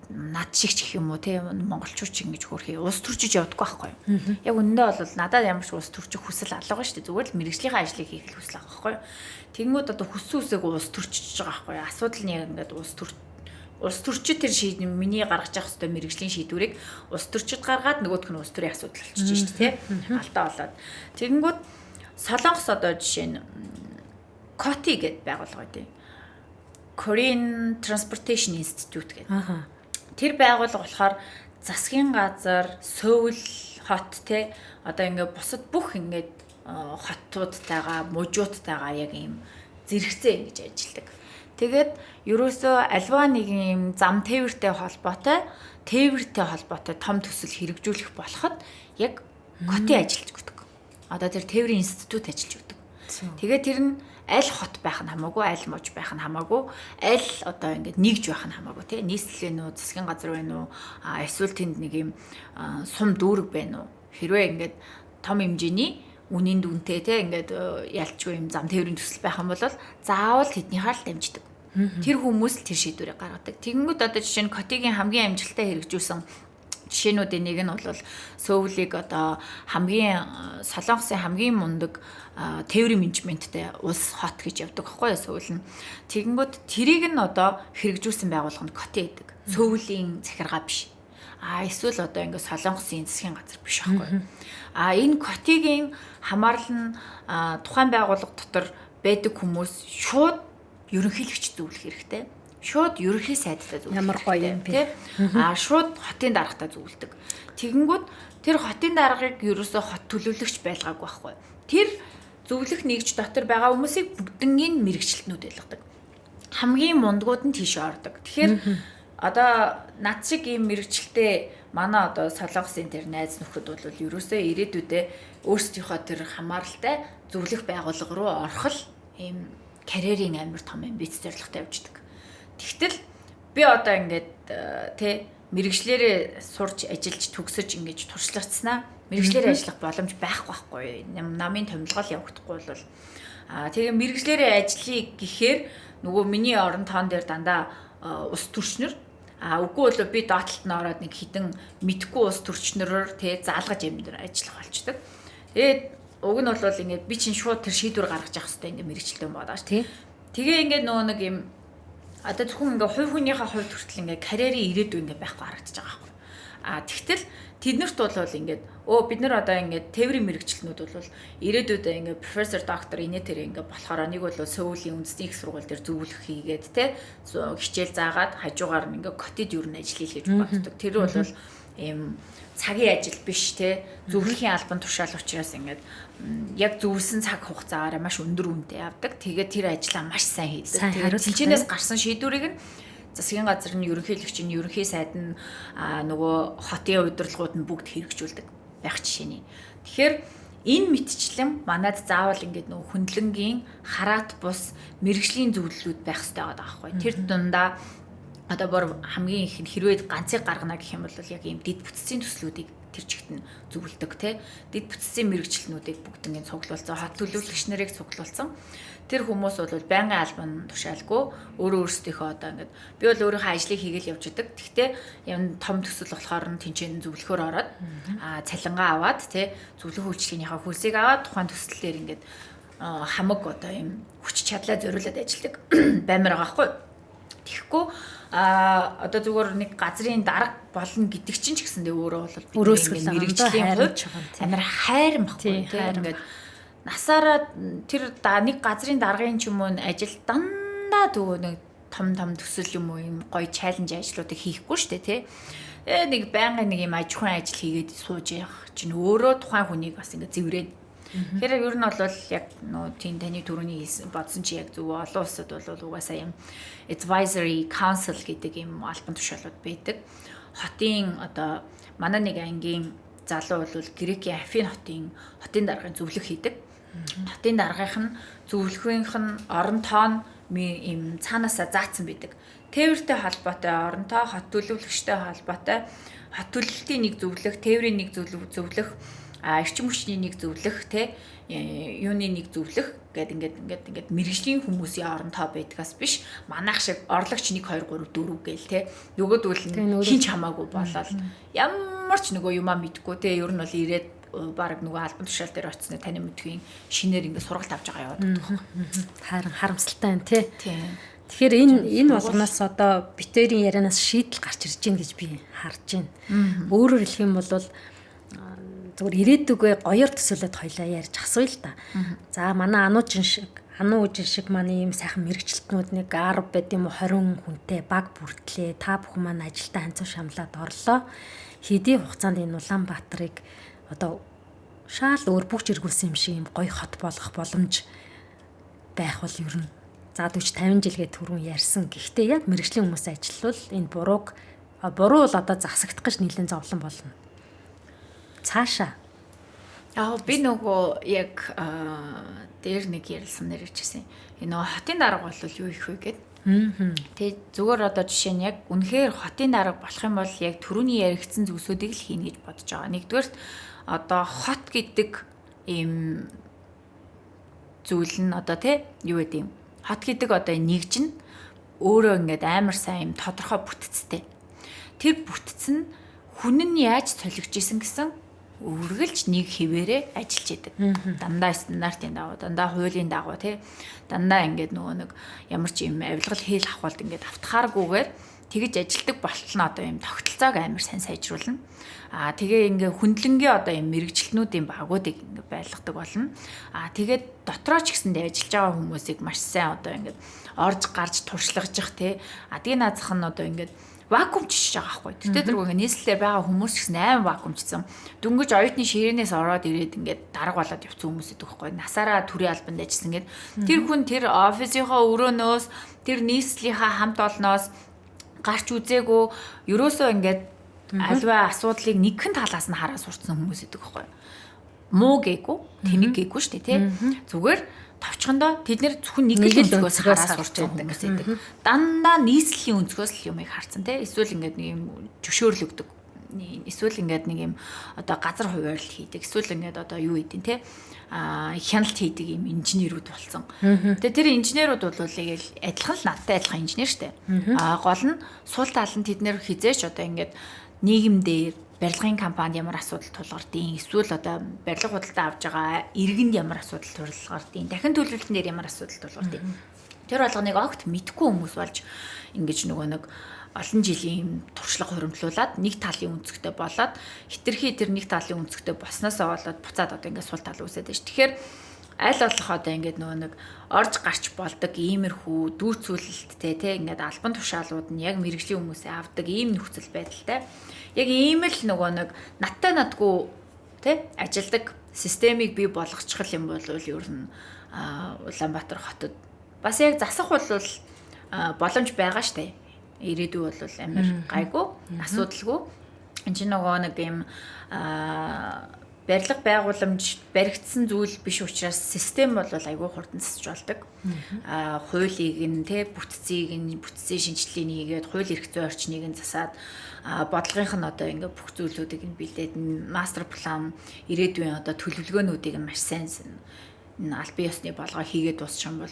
над шиг ч гэх юм уу те монголчууд ч ингэж хөрхий ус төрчиж явдаггүй байхгүй юу. Яг үнэндээ бол надад ямар ч ус төрчих хүсэл алга шүү дээ. Зүгээр л мэрэгжлийн ажлыг хийх хүсэл байгаа байхгүй юу. Тэнгүүд одоо хүссэн үсээг ус төрчиж байгаа байхгүй юу. Асуудал нь яг ингээд ус төрчид тэр шийдэн миний гаргаж явах хэвээр мэрэгжлийн шийдвэрийг ус төрчид гаргаад нөгөөх нь ус төрийн асуудал болчихж шүү дээ те. Алдаа болоод. Тэнгүүд Солонгос одоо жишээ нь COTI гэдээ байгуулга гэдэг. Korean Transportation Institute гэдэг. Тэр байгуулга болохоор засгийн газар, Сөүл хот те одоо ингээд бусад бүх ингээд хотуудтайгаа, мужуудтайгаа яг ийм зэрэгцээ ингэж ажилладаг. Тэгээд ерөөсөө альва нэг ийм зам тээвэртэй холбоотой том төсөл хэрэгжүүлэх болоход яг COTI ажиллаж өгдөг. Одоо тэр тээврийн институт ажиллаж өгдөг. Тэгээд тэр нь аль хот байх нь хамаагүй, аль муж байх нь хамаагүй, аль одоо ингээд нэгж байх нь хамаагүй тий. Нийслэл нь үү, засгийн газар байна уу, эсвэл тэнд нэг юм сум дүүрэг байна уу. Хэрвээ ингээд том хэмжээний үнийн дүнтэй тий ингээд ялчгүй юм зам тээврийн төсөл байх юм бол заавал тэднийхээ л дамждаг. Тэр хүмүүс л тэр шийдвэрийг гаргадаг. Тэгэнгүүт одоо жишээ нь COTI-гийн хамгийн амжилттай хэрэгжүүлсэн жишээнүүдийн нэг нь бол Сөүлийг одоо Солонгосын хамгийн мундаг тээврийн менежменттэй улс хот гэж явдаг байхгүй юу Сөүл нь. Тэгэнгүүт тэрийг нь одоо хэрэгжүүлсэн байгууллага нь COTI гэдэг. Сөүлийн захиргаа биш. Эсвэл одоо ингээд Солонгосын засгийн газар биш байхгүй юу. Энэ COTI-гийн хамаарал нь тухайн байгууллага дотор байдаг хүмүүс шууд ерөнхийлөгч зөвлөх хэрэгтэй. Шууд ерөнхий сайдтай зөвлөдөг. Ямар гоё юм бэ? Шууд хотын даргатай зөвлөдөг. Тэгэнгүүт тэр хотын даргыг ерөөсөө хот төлөвлөгч байлгаагүй байхгүй. Тэр зөвлөх нэгж дотор байгаа хүмүүсийг бүгднийг мэрэгчлэтнүүд байлгадаг. Хамгийн мундгууд нь тийш ордог. Тэгэхээр одоо над шиг ийм мэрэгчлэлтэй манай одоо Солонгосын тэр найз нөхөд бол ерөөсөө ирээдүйдээ өөрсдийнхөө тэр хамааралтай зөвлөх байгууллага руу орох л ийм карьерийн амар том амбиц зорилготой явждаг. Тэгтэл би одоо ингээд тэ мэрэгчлэрээ сурч ажиллаж төгсөж ингэж туршлагацснаа мэрэгчлэрээ ажиллах боломж байхгүй. Намын томилгол явагдахгүй бол тэгээ мэрэгчлэрээ ажиллая гэхээр нөгөө миний орон тоон дээр дандаа ус төрчнөр үгүй бол би доотлолт нь ороод нэг хідэн мэдхгүй ус төрчнөрөөр тэ заалгаж амьдар ажиллах болчдөг. Тэгээд уг нь бол ингээд би чинь шууд тэр шийдвэр гаргаж явах хэрэгтэй ингээд мэрэгчлээ бодоо ш. Тэгээ ингээд нөгөө нэг юм одоо зөвхөн ингээ хувь хүнийхээ хувьд хүртэл ингээ карьерийн ирээдүй ингээ байхгүй харагдаж байгаа байхгүй. Тэгтэл тэднэрт бол ингээд бид нар одоо ингээ тээврийн мэрэгчлэнүүд бол ирээдүйдээ ингээ профессор, доктор инээ тэр ингээ болохоор нэг бол Сөүлийн үндэсний их сургууль дээр зөвлөх хийгээд те хичээл заагаад хажуугаар нь ингээ COTI-д юу н ажил хийх гэж боддог. Тэр бол ийм цагийн ажил биш те зөвлөхийн албан тушаал учраас ингээд яг зөвлөсөн цаг хугацаагаар маш өндөр үнэтэй явдаг. Тэгээд тэр ажлаа маш сайн хийдэг. Тэгээд тэнцэнээс гарсан шийдвэрийг нь засгийн газар нь ерөнхийлөгч нь ерөнхий сайд нь нөгөө хотын удирдлагууд нь бүгд хэрэгжүүлдэг байх жишээний. Тэгэхээр энэ мэтчлэн манад заавал ингээд нөгөө хөндлөнгийн хараат бус мэрэгжлийн зөвлөлүүд байх хэрэгтэй байгаа байхгүй. Тэр дундаа одоо бүр хамгийн их нь хэрвээ ганцыг гаргана гэх юм бол яг ийм дэд бүтцийн төслүүдийг тэр чигт нь зөвлөдөг те дэд бүтцийн мэрэгчлэнүүдийг бүгднийг цуглуулсан хот төлөвлөгч нарыг цуглуулсан тэр хүмүүс бол байнгын албан тушаалгүй өөрөөсдийнхөө одоо ингээд би бол өөрийнхөө ажлыг хийгээл явж идэг. Гэхдээ юм том төсөл болохоор нь тэнцэн зөвлөхөөр ороод цалингаа аваад те зөвлөх үйлчлэгийнхаа хөлсийг аваад тухайн төслөөр ингээд хамаг одоо юм хүч чадлаа зориулаад ажилладаг баймар байгаа хгүй. Тэгэхгүй одоо зүгээр нэг газрын дарга болно гэдэг чинь ч гэсэндээ өөрөө бол бид мэрэгжлийн хувьд амар хайр байхгүй тийм ингээд насаараа тэр нэг газрын даргын ч юм уу ажил дандаа төгөө нэг том төсөл юм уу юм гоё чаленж ажлуудыг хийхгүй шүү дээ тий нэг байнгын нэг юм аж ахуйн ажил хийгээд сууж явах чинь өөрөө тухайн хүнийг бас ингээд зэврээд тэгэхээр ер нь бол яг нөө тийм таны түрүүний бодсон чи яг зөв олон улсад бол угаасаа юм advisory council гэдэг юм албан тушаалууд байдаг. Хотын одоо манай нэг ангийн залуу бол Грекийн Афин хотын даргын зөвлөх хийдэг. Хотын даргынх нь зөвлөхийнх нь оронтоо ийм цаанаасаа заасан байдаг. Тээвэртэй холбоотой оронтоо, хот төлөвлөгчтэй холбоотой, хот төлөлтийн нэг зөвлөх, тээврийн нэг зөвлөх, эрчим хүчний нэг зөвлөх, юуны нэг зөвлөх ингээд мэрэгжлийн хүмүүсийн оронтоо байдгаас биш манайх шиг орлогч 1 2 3 4 гээл нөгөөдөл нь хинч хамаагүй болоод ямар ч нөгөө юмаа мэдгүй ер нь бол ирээд баг нөгөө албан тушаал дээр очсноо таны мэдхийн шинээр ингээд сургалт авч байгаа яваад байдаг. Харин харамсалтай байна тий. Тэгэхээр энэ болгоноос одоо битэрийн ярианаас шийдэл гарч ирж гин гэж би харж байна. Өөрөөр хэлэх юм бол зүгээр ирээдүгөө гоёор төсөөлөд хоёлаа ярьж асууя л да. За манай ануу үжин шиг манай ийм сайхан мэрэгчлэтнүүд нэг 10 байд юм уу 20 хүнтэй баг бүртлээ. Та бүхэн маань ажилдаа ханцуу шамлаад орлоо. Хэдийн хугацаанд энэ Улаанбаатарыг одоо шаал өөр бүгж эргүүлсэн юм шиг юм гоё хот болгох боломж байх бол ер нь заад үуч 50 жилгээ түрүүн ярьсан. Гэхдээ яг мэрэгжлийн хүмүүс ажиллавал энэ буруу бол одоо засагдах гэж нэлээд зовлон болно. Цаашаа. Би нөгөө яг дээр нэг ярилсан нэр ичсэн. Энэ нөгөө хотын дарга бол юу их вэ гэд. Тэг зүгээр одоо жишээ нь яг үнэхээр хотын дарга болох юм бол яг түрүүний яригдсан зүйлсүүдийг л хийнэ гэж бодож байгаа. Нэгдүгээр одоо хот гэдэг ийм зүйл нь одоо юу гэдэг юм. Хот гэдэг одоо нэгж нь өөрөө ингээд амар сайн юм тодорхой бүтцтэй. Тэр бүтц нь хүн нь яаж солигдож исэн гэсэн үргэлж нэг хിവэрээ ажиллаж идэг. Дандаа стандартын дагуу, дандаа хуулийн дагуу дандаа ингээд нөгөө нэг ямар ч юм авилгал хээл авахд ингээд автахааргүйгээр тэгж ажилдаг болтол нь одоо юм тогтолцоог амар сайн сайжруулна. Тэгээ ингээ хүндлэнгийн одоо юм мэрэгчлэнүүдийн багуудыг ингээ байлгадаг болно. Тэгээд дотроо ч гэсэндээ ажиллаж байгаа хүмүүсийг маш сайн одоо ингээ орж гарч туршлагажих адгийн наазах нь одоо ингээ вакуумчиж байгаа байхгүй. Тэгтээ дөрөв ингээ нийслэлээр байгаа хүмүүс ч гэсэн аим вакуумчсан. Дөнгөж оюутны ширээнээс ороод ирээд ингээ дарга болоод явцсан хүмүүс идэх байхгүй. Насаараа төрийн албанд ажилласан гэд тэр хүн тэр офисынхаа өрөөнөөс тэр нийслэлийнхаа хамт олноос гарч үзээгүй ерөөсөө ингээд альва асуудлыг нэгэн талаас нь хараа сурцсан хүмүүс идэх байхгүй. Муу гээгүй, тэнэг гээгүй шүү дээ зүгээр товчхондоо тэд нэр зөвхөн нэг л өнцгөөс хараа сурцсан хүмүүс идэх. Дандаа нийслэлийн өнцгөөс л юмыг харсан эсвэл ингээд нэг юм зөвшөөрлөгдөг. Эсвэл ингээд нэг юм одоо газар хуваарлт хийдэг. Эсвэл ингээд одоо юу хийдэг хяналт хийдэг юм инженерүүд болсон. Тэгээ тэр инженерүүд бол адилхан л надтай адилхан инженер штэ. Гол нь сул тал нь тэд нэр хизээч одоо ингээд нийгэм дээр барилгын компанид ямар асуудал тулгардیں۔ Эсвэл одоо барилга худалдаа авж байгаа иргэнд ямар асуудал тулгардیں۔ Дахин төлөвлөлтөн дээр ямар асуудал тулгардیں۔ Тэр болгоныг огт мэдгүй хүмүүс болж ингэж нөгөө нэг олон жилийн туршлага хуримтлуулад нэг талын өнцгтэй болоод хитрхи тэр нэг талын өнцгтэй болсноосоо болоод буцаад одоо ингээд сул тал үүсээд байна ш. Тэгэхээр аль болох одоо ингээд нөгөө нэг орж гарч болдог иймэрхүү дүүцүүлэлттэй ингээд албан тушаалууд нь яг мэрэгжлийн хүмүүсээ авдаг ийм нөхцөл байдалтай. Яг ийм л нөгөө нэг надтай надгүй ажилдаг системийг бий болгочих юм бол ер нь Улаанбаатар хотод бас яг засах бол боломж байгаа штэ. Ирээдүй бол амар гайгүй, асуудалгүй. Энд чинь нөгөө нэг юм барилга байгууламж баригдсан зүйл биш учраас систем бол айгүй хурдан засч болдог. Хуулийг нь бүтцийн шинжилгээг хийгээд хууль эрх зүйн орчныг нь засаад бодлогынх нь одоо ингээ бүх зүйлүүдийг нь бэлдээд мастер план ирээдүйн одоо төлөвлөгөөнүүдийг нь маш сайн албан ёсны болгоо хийгээд дуусчих юм бол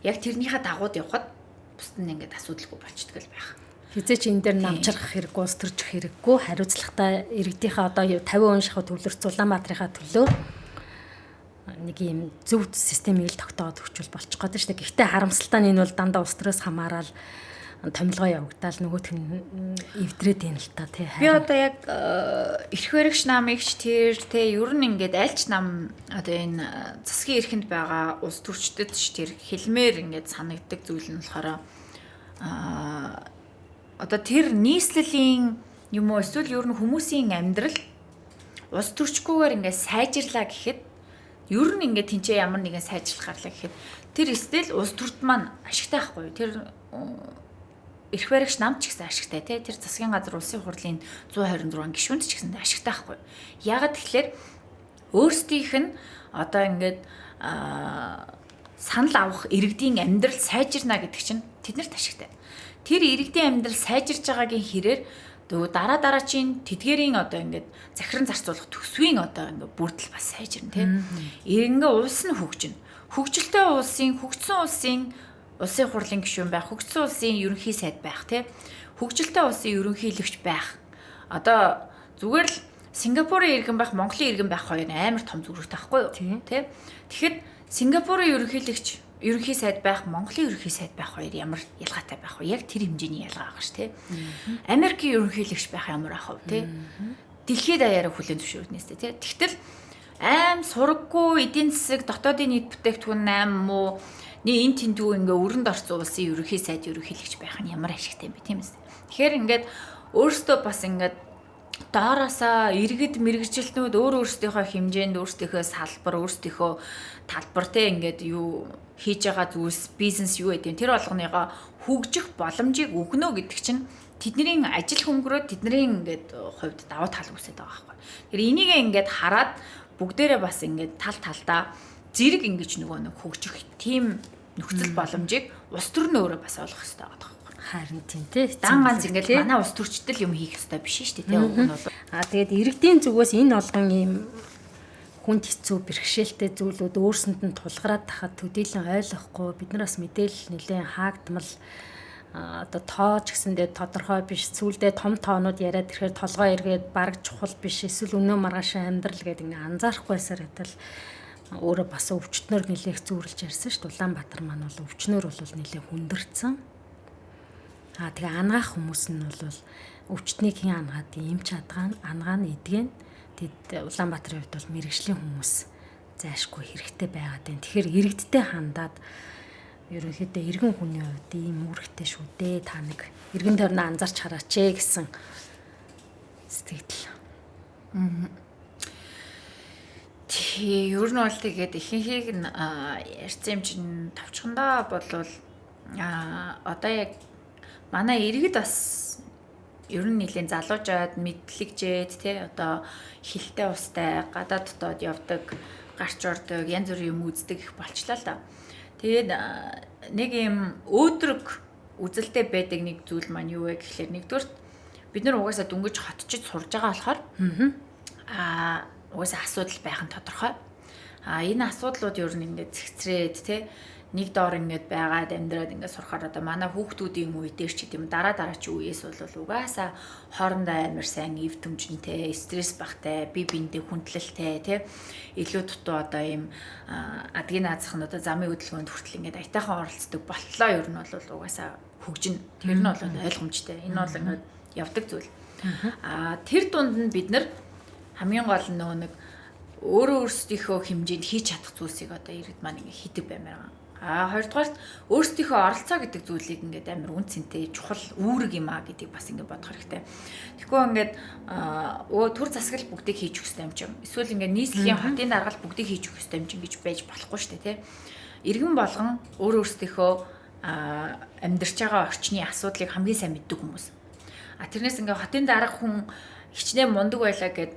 яг тэрнийхээ дагууд явхад бусд нь ингээд асуудалгүй болчихдог л байх. Хизээ чи энэ дээр намжрах хэрэггүй, өстөрчих хэрэггүй, хариуцлагатай иргэдийнхээ одоо 50% шахуу төвлөрч Улаанбаатарынхаа төлөө нэг юм зөв системийг л тогтооод өгчүүл болчих гээд шүү дээ. Гэхдээ харамсалтай нь энэ бол дандаа устраас хамаарал томилгоо явагдаал нөгөөх нь эвдрээд байна л та тий. Би одоо яг эрх баригч намыгч тэр ер нь ингээд альч нам одоо энэ засгийн эрхэнд байгаа улс төрчдөд ч тэр хэлмээр ингээд санагддаг зүйл нь болохоор одоо тэр нийслэлийн юм уу эсвэл ер нь хүмүүсийн амьдрал улс төрчгүйгээр ингээд сайжирлаа гэхэд ер нь ингээд тэнцээ ямар нэгэн сайжрах гарлаа гэхэд тэр эсвэл улс төрд маань ашигтай байхгүй. Тэр эрх баригч намд ч гэсэн ашигтай тий. Тэр засгийн газар улсын хурлын 126 гишүүнд ч гэсэн ашигтай байхгүй. Ягаад тэгэхээр өөрсдийнх нь одоо ингээд санал авах иргэдийн амьдрал сайжирна гэдэг чинь тэднэрт ашигтай. Тэр иргэдийн амьдрал сайжирж байгаагийн хэрээр дараачийн тэдгэрийн одоо ингээд захиран зарцуулах төсвийн одоо ингээд бүрдэл бас сайжирна тийм. Ингээ улс нь хөгжинэ. Хөгжилтэй улсын улсын хурлын гишүүн байх, хөгжсөн улсын ерөнхий сайд байх тийм. Хөгжилтэй улсын ерөнхийлөгч байх. Одоо зүгээр л Сингапурын иргэн байх, Монголын иргэн байх хоёр амар том зүрхтэй байхгүй юу? Тийм. Тэгэхэд Сингапурын ерөнхий сайд байх, Монголын ерөнхий сайд байх хоёр ямар ялгаатай байх вэ? Яг тэр хэмжээний ялгаа байгаа ш, тий. Америкийн ерөнхийлөгч байх ямар ах вэ, тий? Дэлхийд даяараа хүлээн зөвшөөрнөөстэй, тий. Тэгтэл аим сураггүй эдийн засаг, дотоодын нийт бүтээгдэхүүн 8 муу энэ тэнцүү ингээ өрөнд орсон улсын ерөнхий сайд ерөнхийлөгч байх нь ямар ашигтай юм бэ, тийм ээ. Тэгэхээр ингээд өөртөө бас ингээд доороосоо иргэд мэрэгжилтнүүд өөрсдийнхөө хэмжээнд өөрсдийнхөө салбар, өөрсдийнхөө талбар те ингээд юу хийж байгаа зүйлс, бизнес юу гэдэг юм. Тэр болгоныгоо хөгжих боломжийг өгнө гэдэг чинь тэдний ажил хөнгөрөө тэдний ингээд хувьд давуу тал үүсэж байгаа байхгүй. Тэр энийг ингээд хараад бүгдээрээ бас ингээд талдаа зэрэг ингэж нэг хөгжих тийм нөхцөл боломжийг улс төр нь өөрөө бас олох хэрэгтэй байгаа. Харин тийм тий. Дан ганц ингээд манай улс төрчдөл юм хийх ёстой биш шүү дээ тий. Уг нь бол. Тэгээд иргэдийн зүгээс энэ олгон ийм хүнд хэцүү бэрхшээлтэй зүйлүүд өөрсөнд нь тулгараад тахад төдийлөн ойлгохгүй бид нараас мэдээлэл нэлээд хаагдмал одоо тоо ч гэсэндээ тодорхой биш сүүлдээ том тоонууд яриад ирэхээр толгой эргээд баг чухал биш эсвэл өнөө маргаашаа амьдрал гэдэг ингээ анзаарахгүйсаар хэвэл өөрөө бас өвчтнөр нэлээх зүүрлж ярьсан шүү дээ. Улаанбаатар маань бол өвчнөр бол нэлээх хүндэрсэн. Тэгээ ангаах хүмүүс нь бол өвчтнийг хэн ангаад эмч ангаа нь эдгэн тэд Улаанбаатарын хувьд бол мэрэгжлийн хүмүүс зайшгүй хэрэгтэй байгаад байна. Тэгэхээр иргэдтэй хандаад ерөнхийдөө иргэн хүний хувьд ийм үүрэгтэй шүү дээ. Та нэг иргэн тойрноо анзаарч хараач ээ гэсэн сэтгэл. Тий, ер нь бол тэгээд ихэнхийг нь ярьсан юм чинь товчхондоо болвол одоо яг манай иргэд бас ер нь нэлийн залуужаад мэдлэгжээд тий одоо хилтэй устай гадаад дотоод явдаг гарч ордог янз бүрийн юм үздэг их болчлаа л да. Тэгээд нэг юм өөдрөг үзэлтэй байдаг нэг зүйл маань юу вэ гэхэлэр нэгдүгээр бид нар угаасаа дүнгиж хотчиж сурж байгаа болохоор угаасаа асуудал байх нь тодорхой. Энэ асуудлууд ер нь ингээд цэгцрээд тий нэг доор ингээд байгаад амьдраад ингээд сурахаар одоо манай хүүхдүүдийн үедэр ч гэдэм дараачийн үеэс бол угаасаа хоорондоо амар сайн эв төмжинтэй, стресс багтай, бие биендээ хүндлэлтэй тий илүү дутуу одоо ийм адгийн наазахнуудаа замын хөдөлгөөнд хүртэл ингээд аятайхан оролцдог болтлоо ер нь бол угаасаа хөгжин. Тэр нь бол ойлгомжтой. Энэ бол ингээд явдаг зүйл. Тэр дунд нь бид нар хамгийн гол нь нэг өөрсдийнхөө хэмжээнд хийж чадах зүйлсийг одоо иргэд маань ингээд хийдэг баймаар байгаа. Хоёрдугаарт өөрсдийнхөө оролцоо гэдэг зүйлийг ингээд амар үн цэнтэй чухал үүрэг юм а гэдгийг бас ингээд бодох хэрэгтэй. Тэгэхгүй ингээд төр засаглал бүгдийг хийж өгөх юм чинь. Эсвэл ингээд нийслэлийн хотын даргаал бүгдийг хийж өгөх юм чинь гэж байж болохгүй шүү дээ, тий. Иргэн болгон өөрсдийнхөө амьдарч байгаа орчны асуудлыг хамгийн сайн мэддэг хүмүүс. Тэрнээс ингээд хотын дарга хүн хичнээн мундаг байлаа гэд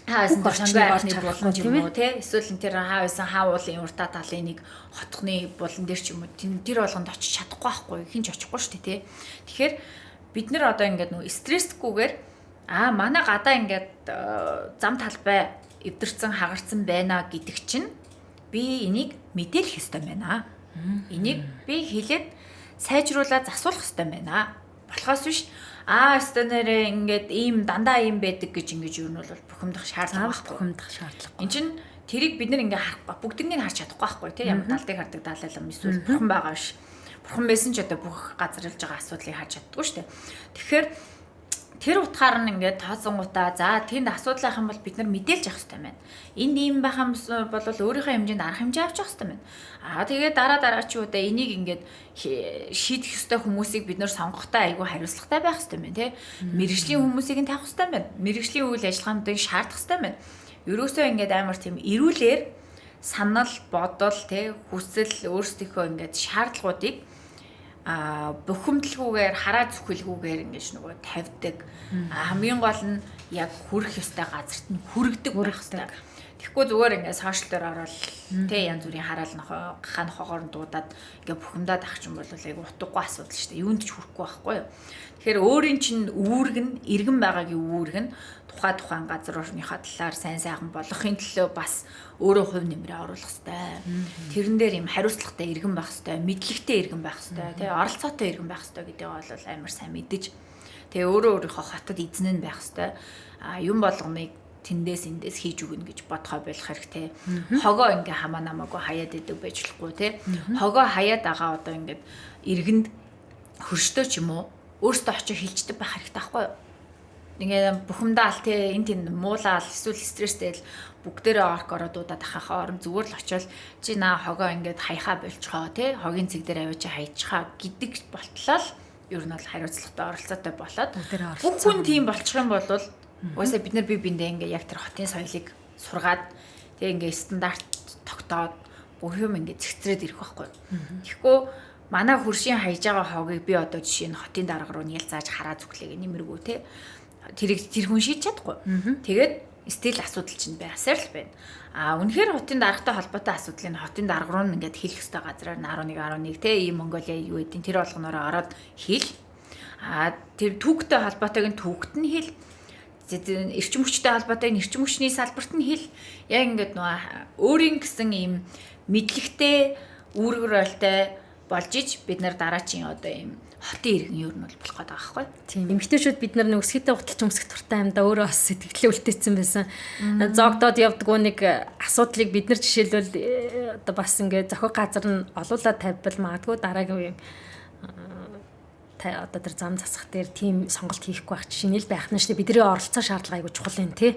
хаасан орчны боломж юм уу тий эсвэл энэ тэр хаасан хауулын уртаа талын нэг хотхны булан дээр ч юм уу тэр болгонд очиж чадахгүй байхгүй хинч очихгүй шүү дээ тий. Тэгэхээр бид нар одоо ингээд нөө стресстгүйгээр манай гадаа ингээд зам талбай эвдэрсэн хагарсан байна гэдэг чинь би энийг мэдээлэх ёстой байна. Энийг би хэлээд сайжруулаад засуулах ёстой байна. Болохоос биш өстө нэрээ ингээд ийм дандаа ийм байдаг гэж ингэж юу нь бол бухимдах шаардлага байхгүй. Бухимдах шаардлага. Энд чинь тэрийг бид нар ингээ харахгүй бүгднийг харж чадахгүй байхгүй тий ямар далдыг хардаг даалалам эсвэл бурхан байгаа ш. Бурхан байсан ч одоо бүх газарлаж байгаа асуудлыг харж чаддгүй штэ. Тэгэхээр тэр утгаар нь ингээд тооцонгуудаа за тэнд асуудал ах юм бол бид нар мэдээлж явах хэрэгтэй байна. Энд ийм байх юм бол өөрийнхөө хэмжээнд арга хэмжээ авч явах хэрэгтэй байна. Тэгээд дараачуудаа энийг ингээд шийдэх ёстой хүмүүсийг бид нар сонгохдоо айгүй хариуцлагатай байх хэрэгтэй байна тий. Мэргэжлийн хүмүүсийг нь тавих хэрэгтэй байна. Мэргэжлийн үйл ажиллагаануудыг шаардах хэрэгтэй байна. Ерөөсөө ингээд амар тийм эрүүлэр санал бодол тий хүсэл өөрсдийнхөө ингээд шаардлагуудыг бухимдалгүйгээр хараа зүхэлгүйгээр ингэж нөгөө тавьдаг. Хамгийн гол нь яг хүрэх ёстой газарт нь хүрэгдэг байх ёстой. Тэгэхгүй зүгээр ингээд сошиал дээр ороод тэ янз бүрийн хараал нохоо нохоогоор дуудаад ингээд бухимдаад ах чинь бол айгу утгагүй асуудал шүү дээ. Юунд ч хүрэхгүй байхгүй юу. Тэгэхээр өөрийн чинь үүрэг нь иргэн байгаагийн үүрэг нь тухайн газар орныхаа талаар сайн сайхан болгохын төлөө бас өөрөө хувь нэмрээ оруулах хэрэгтэй. Тэрэн дээр юм хариуцлагатай иргэн байх хэрэгтэй, мэдлэгтэй иргэн байх хэрэгтэй, тэ оролцоотой иргэн байх хэрэгтэй гэдгийг бол амар сайн мэдэж. Тэгээ өөрийнхөө хотод эзэн нь байх хэрэгтэй. Юм болгоныг тэндээс эндээс хийж өгнө гэж бодхоо болох хэрэгтэй. Хогоо ингээ хамаа намаагүй хаяад идэв байж болохгүй те. Хогоо хаяад байгаа одоо ингээд иргэнд хөрштөө ч юм уу өөртөө очиж хилчдэг байх хэрэгтэй байхгүй юу? Ингээ бухимдаал те энэ тийм муулаал эсвэл стресстэй л бүгдээрээ орк ороод дуудаад ахахаа орон зүгээр л очивол чи наа хогоо ингээд хаяхаа болчихоо те. Хогийн цэг дээр аваач хайчихаа гэдэг болтлоо ер нь бол хариуцлагатай оролцоотой болоод бүх хүн тийм болчих юм бол уусаа бид нар биндээ ингээ яг тэр хотын соёлыг сургаад тэгээ ингээ стандарт тогтоод бүх юм ингээ зэгцрээд ирэх байхгүй. Тэгэхгүй манай хөршийн хайж байгаа хоогийг би одоо жишээ нь хотын дарга руу нялзааж хараа зүглээг нэмэргүй те. Тэр хүн шийдэж чадахгүй. Тэгээд стил асуудал чинь байсаар л байна. Үнэхээр хотын даргатай холбоотой асуудлыг хотын дарга руу ингээд хэлэх ёстой газраар 11 те ийм Монголиа юу гэдэг тэр болгоноороо ороод хэл. Тэр түүхтэй холбоотойг нь түүхт нь хэл. Эрчим хүчтэй холбоотой эрчим хүчний салбарт нь хэл. Яг ингээд нөгөө өөрийн гэсэн ийм мэдлэгтэй үүрэг ролтой болж иж бид нар дараачийн одоо ийм хотын иргэн юу нь бол болох гэдэг байхгүй. Тийм. Эмэгтэйчүүд бид нар нэг өсгийтэй гуталж өмсөх туртай юмдаа өөрөө бас сэтгэлээ үлдээсэн байсан. Зогдоод явдггүй нэг асуудлыг бид нар жишээлбэл одоо бас ингээд зохиог газар нь олуулаад тавьбал магадгүй дараагийн үеийн одоо тэр зам засах дээр тийм сонголт хийхгүй байх жишээ нь л байх нь шүү дээ. Бидний оролцоо шаардлага айгуу чухал юм тий.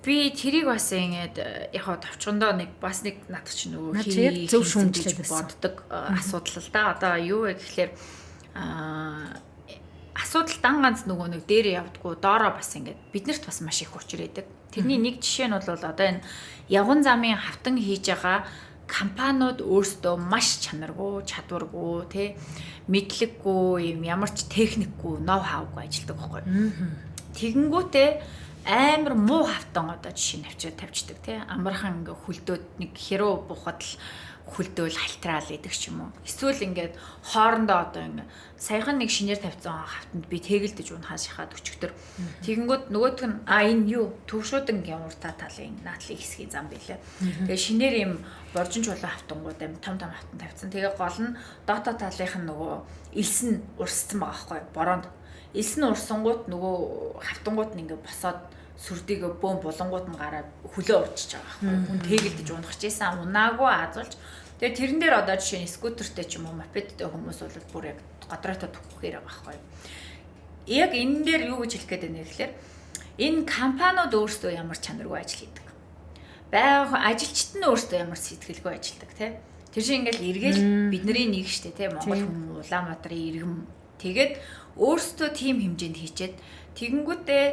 Би тэрийг бас ингээд яг товчгондоо нэг бас нэг надад ч нөгөө зөв шүүмжлэж боддог асуудал л да. Одоо юу вэ гэхээр асуудал дан ганц нөгөө нэг дээр явдггүй доороо бас ингээд биднэрт бас маш их учир өгдөг. Тэрний нэг жишээ нь бол одоо энэ явган замын хавтан хийж байгаа компаниуд өөрсдөө маш чанаргүй, чадваргүй, тий мэдлэггүй юм ямар ч техникгүй, ноу хавгүй ажилладаг байхгүй. Тэгэнгүүтээ амар муу хавтан одоо жишээ нь авчираад тавьчихдаг тий амархан ингээ хөлдөөд нэг хэрүү бухад л хөлдөөл халтраал идэг ч юм уу. Эсвэл ингээд хоорондоо одоо ингээ саяхан нэг шинээр тавьсан хавтанд би тэгэлдэж унахаас шахаад өчигдөр. Тэгэнгүүт нөгөөх нь энэ юу төвшөөдөн уртаа талын наадлын хэсгийн зам билээ. Тэгээ шинээр юм боржин чулуу хавтангууд амин том хавтан тавьсан. Тэгээ гол нь доото талынх нь нөгөө элс нь урсцсан байгаа байхгүй бороонд. Элс нь урсангууд нөгөө хавтангууд нь ингээ босоод сүрдийгөө бөөн булангууд нь гараад хөлөө урчиж байгаа байхгүй. Хүн тэгэлдэж унах гэжсэн унаагүй аазуулж. Тэгээ тэрэн дээр одоо жишээ нь скутертэй ч юм уу мопедтэй хүмүүс бол бүр яг годроотой төгөхээр байгаа байхгүй. Яг энэ дээр юу гэж хэлэх гээд байна вэ гэхээр энэ компаниуд өөрсдөө ямар чанаргүй ажил хийдэг. Ажилчид нь өөрсдөө ямар сэтгэлгүй ажилладаг тий. Тэр шиг ингээл эргээл бидний нэг штэ тий Монгол хүн Улаанбаатарын иргэн тэгээд өөрсдөө тийм хэмжээнд хийчээд тэгэнгүүтээ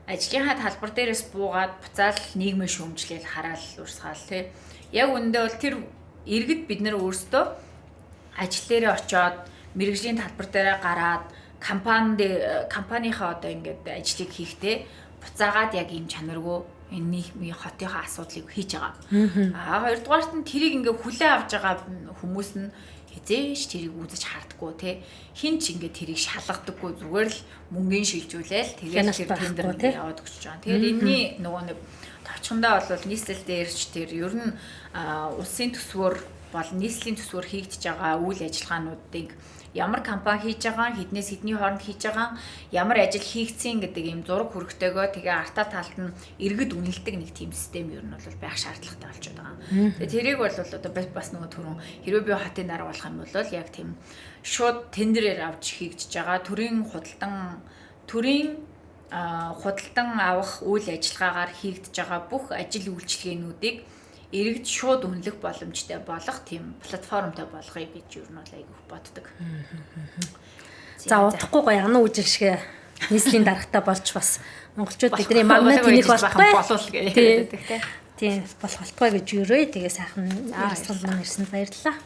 ажлынхаа талбар дээрээс буугаад буцаал нийгмээ шүүмжлээл хараал урсгаал тий. Яг үндэ бол тэр иргэд бид нар өөрсдөө ажил дээрээ очиод мэргэжлийн талбар дээрээ гараад компанийнхаа одоо ингээд ажлыг хийхдээ буцаагаад яг ийм чанаргүй энэ нийгмийн хотынхаа асуудлыг хийж байгаа. Хоёрдугаарт нь тэрийг ингээ хүлээн авч байгаа хүмүүс нь хизээш тэрийг үзэж хардггүй те хин ч ингээ тэрийг шалгадаггүй зүгээр л мөнгөний шилжүүлээл тэгээд тэр тендерд яваад өгч байгаа. Тэгээд энэний нөгөө нэг товчхондоо бол нийслэл дээрч тэр ер нь улсын төсвөр бол нийслэлийн төсвөр хийгдэж байгаа үйл ажиллагаануудыг ямар компани хийж байгаа, хэднээс хэдний хооронд хийж байгаа, ямар ажил хийгдсэн гэдэг ийм зураг хүрэгтэйгөө тэгээ артаа талд нь иргэд үнэлдэг нэг тийм систем ер нь бол байх шаардлагатай болчиход байгаа. Тэгээ тэрийг бол одоо бас нөгөө түрүүн хэрвээ би хотын дарга болох юм бол яг тийм шууд тендерээр авч хийгдэж байгаа төрийн худалдан авах үйл ажиллагаагаар хийгдэж байгаа бүх ажил үйлчилгээнүүдийг иргэд шууд үнэлэх боломжтой болох тийм платформтой болгоё гэж юу нь бол айгүйх боддог. За удахгүй гоё януу үжил шиг нийслэлийн даргатай болж бас монголчууд бидний магнит тэнийх болохгүй болов гэж яриад байдаг тийм болох болтугай гэж юурээ тэгээ сайхан ярилцсан маань ирсэнд баярлалаа.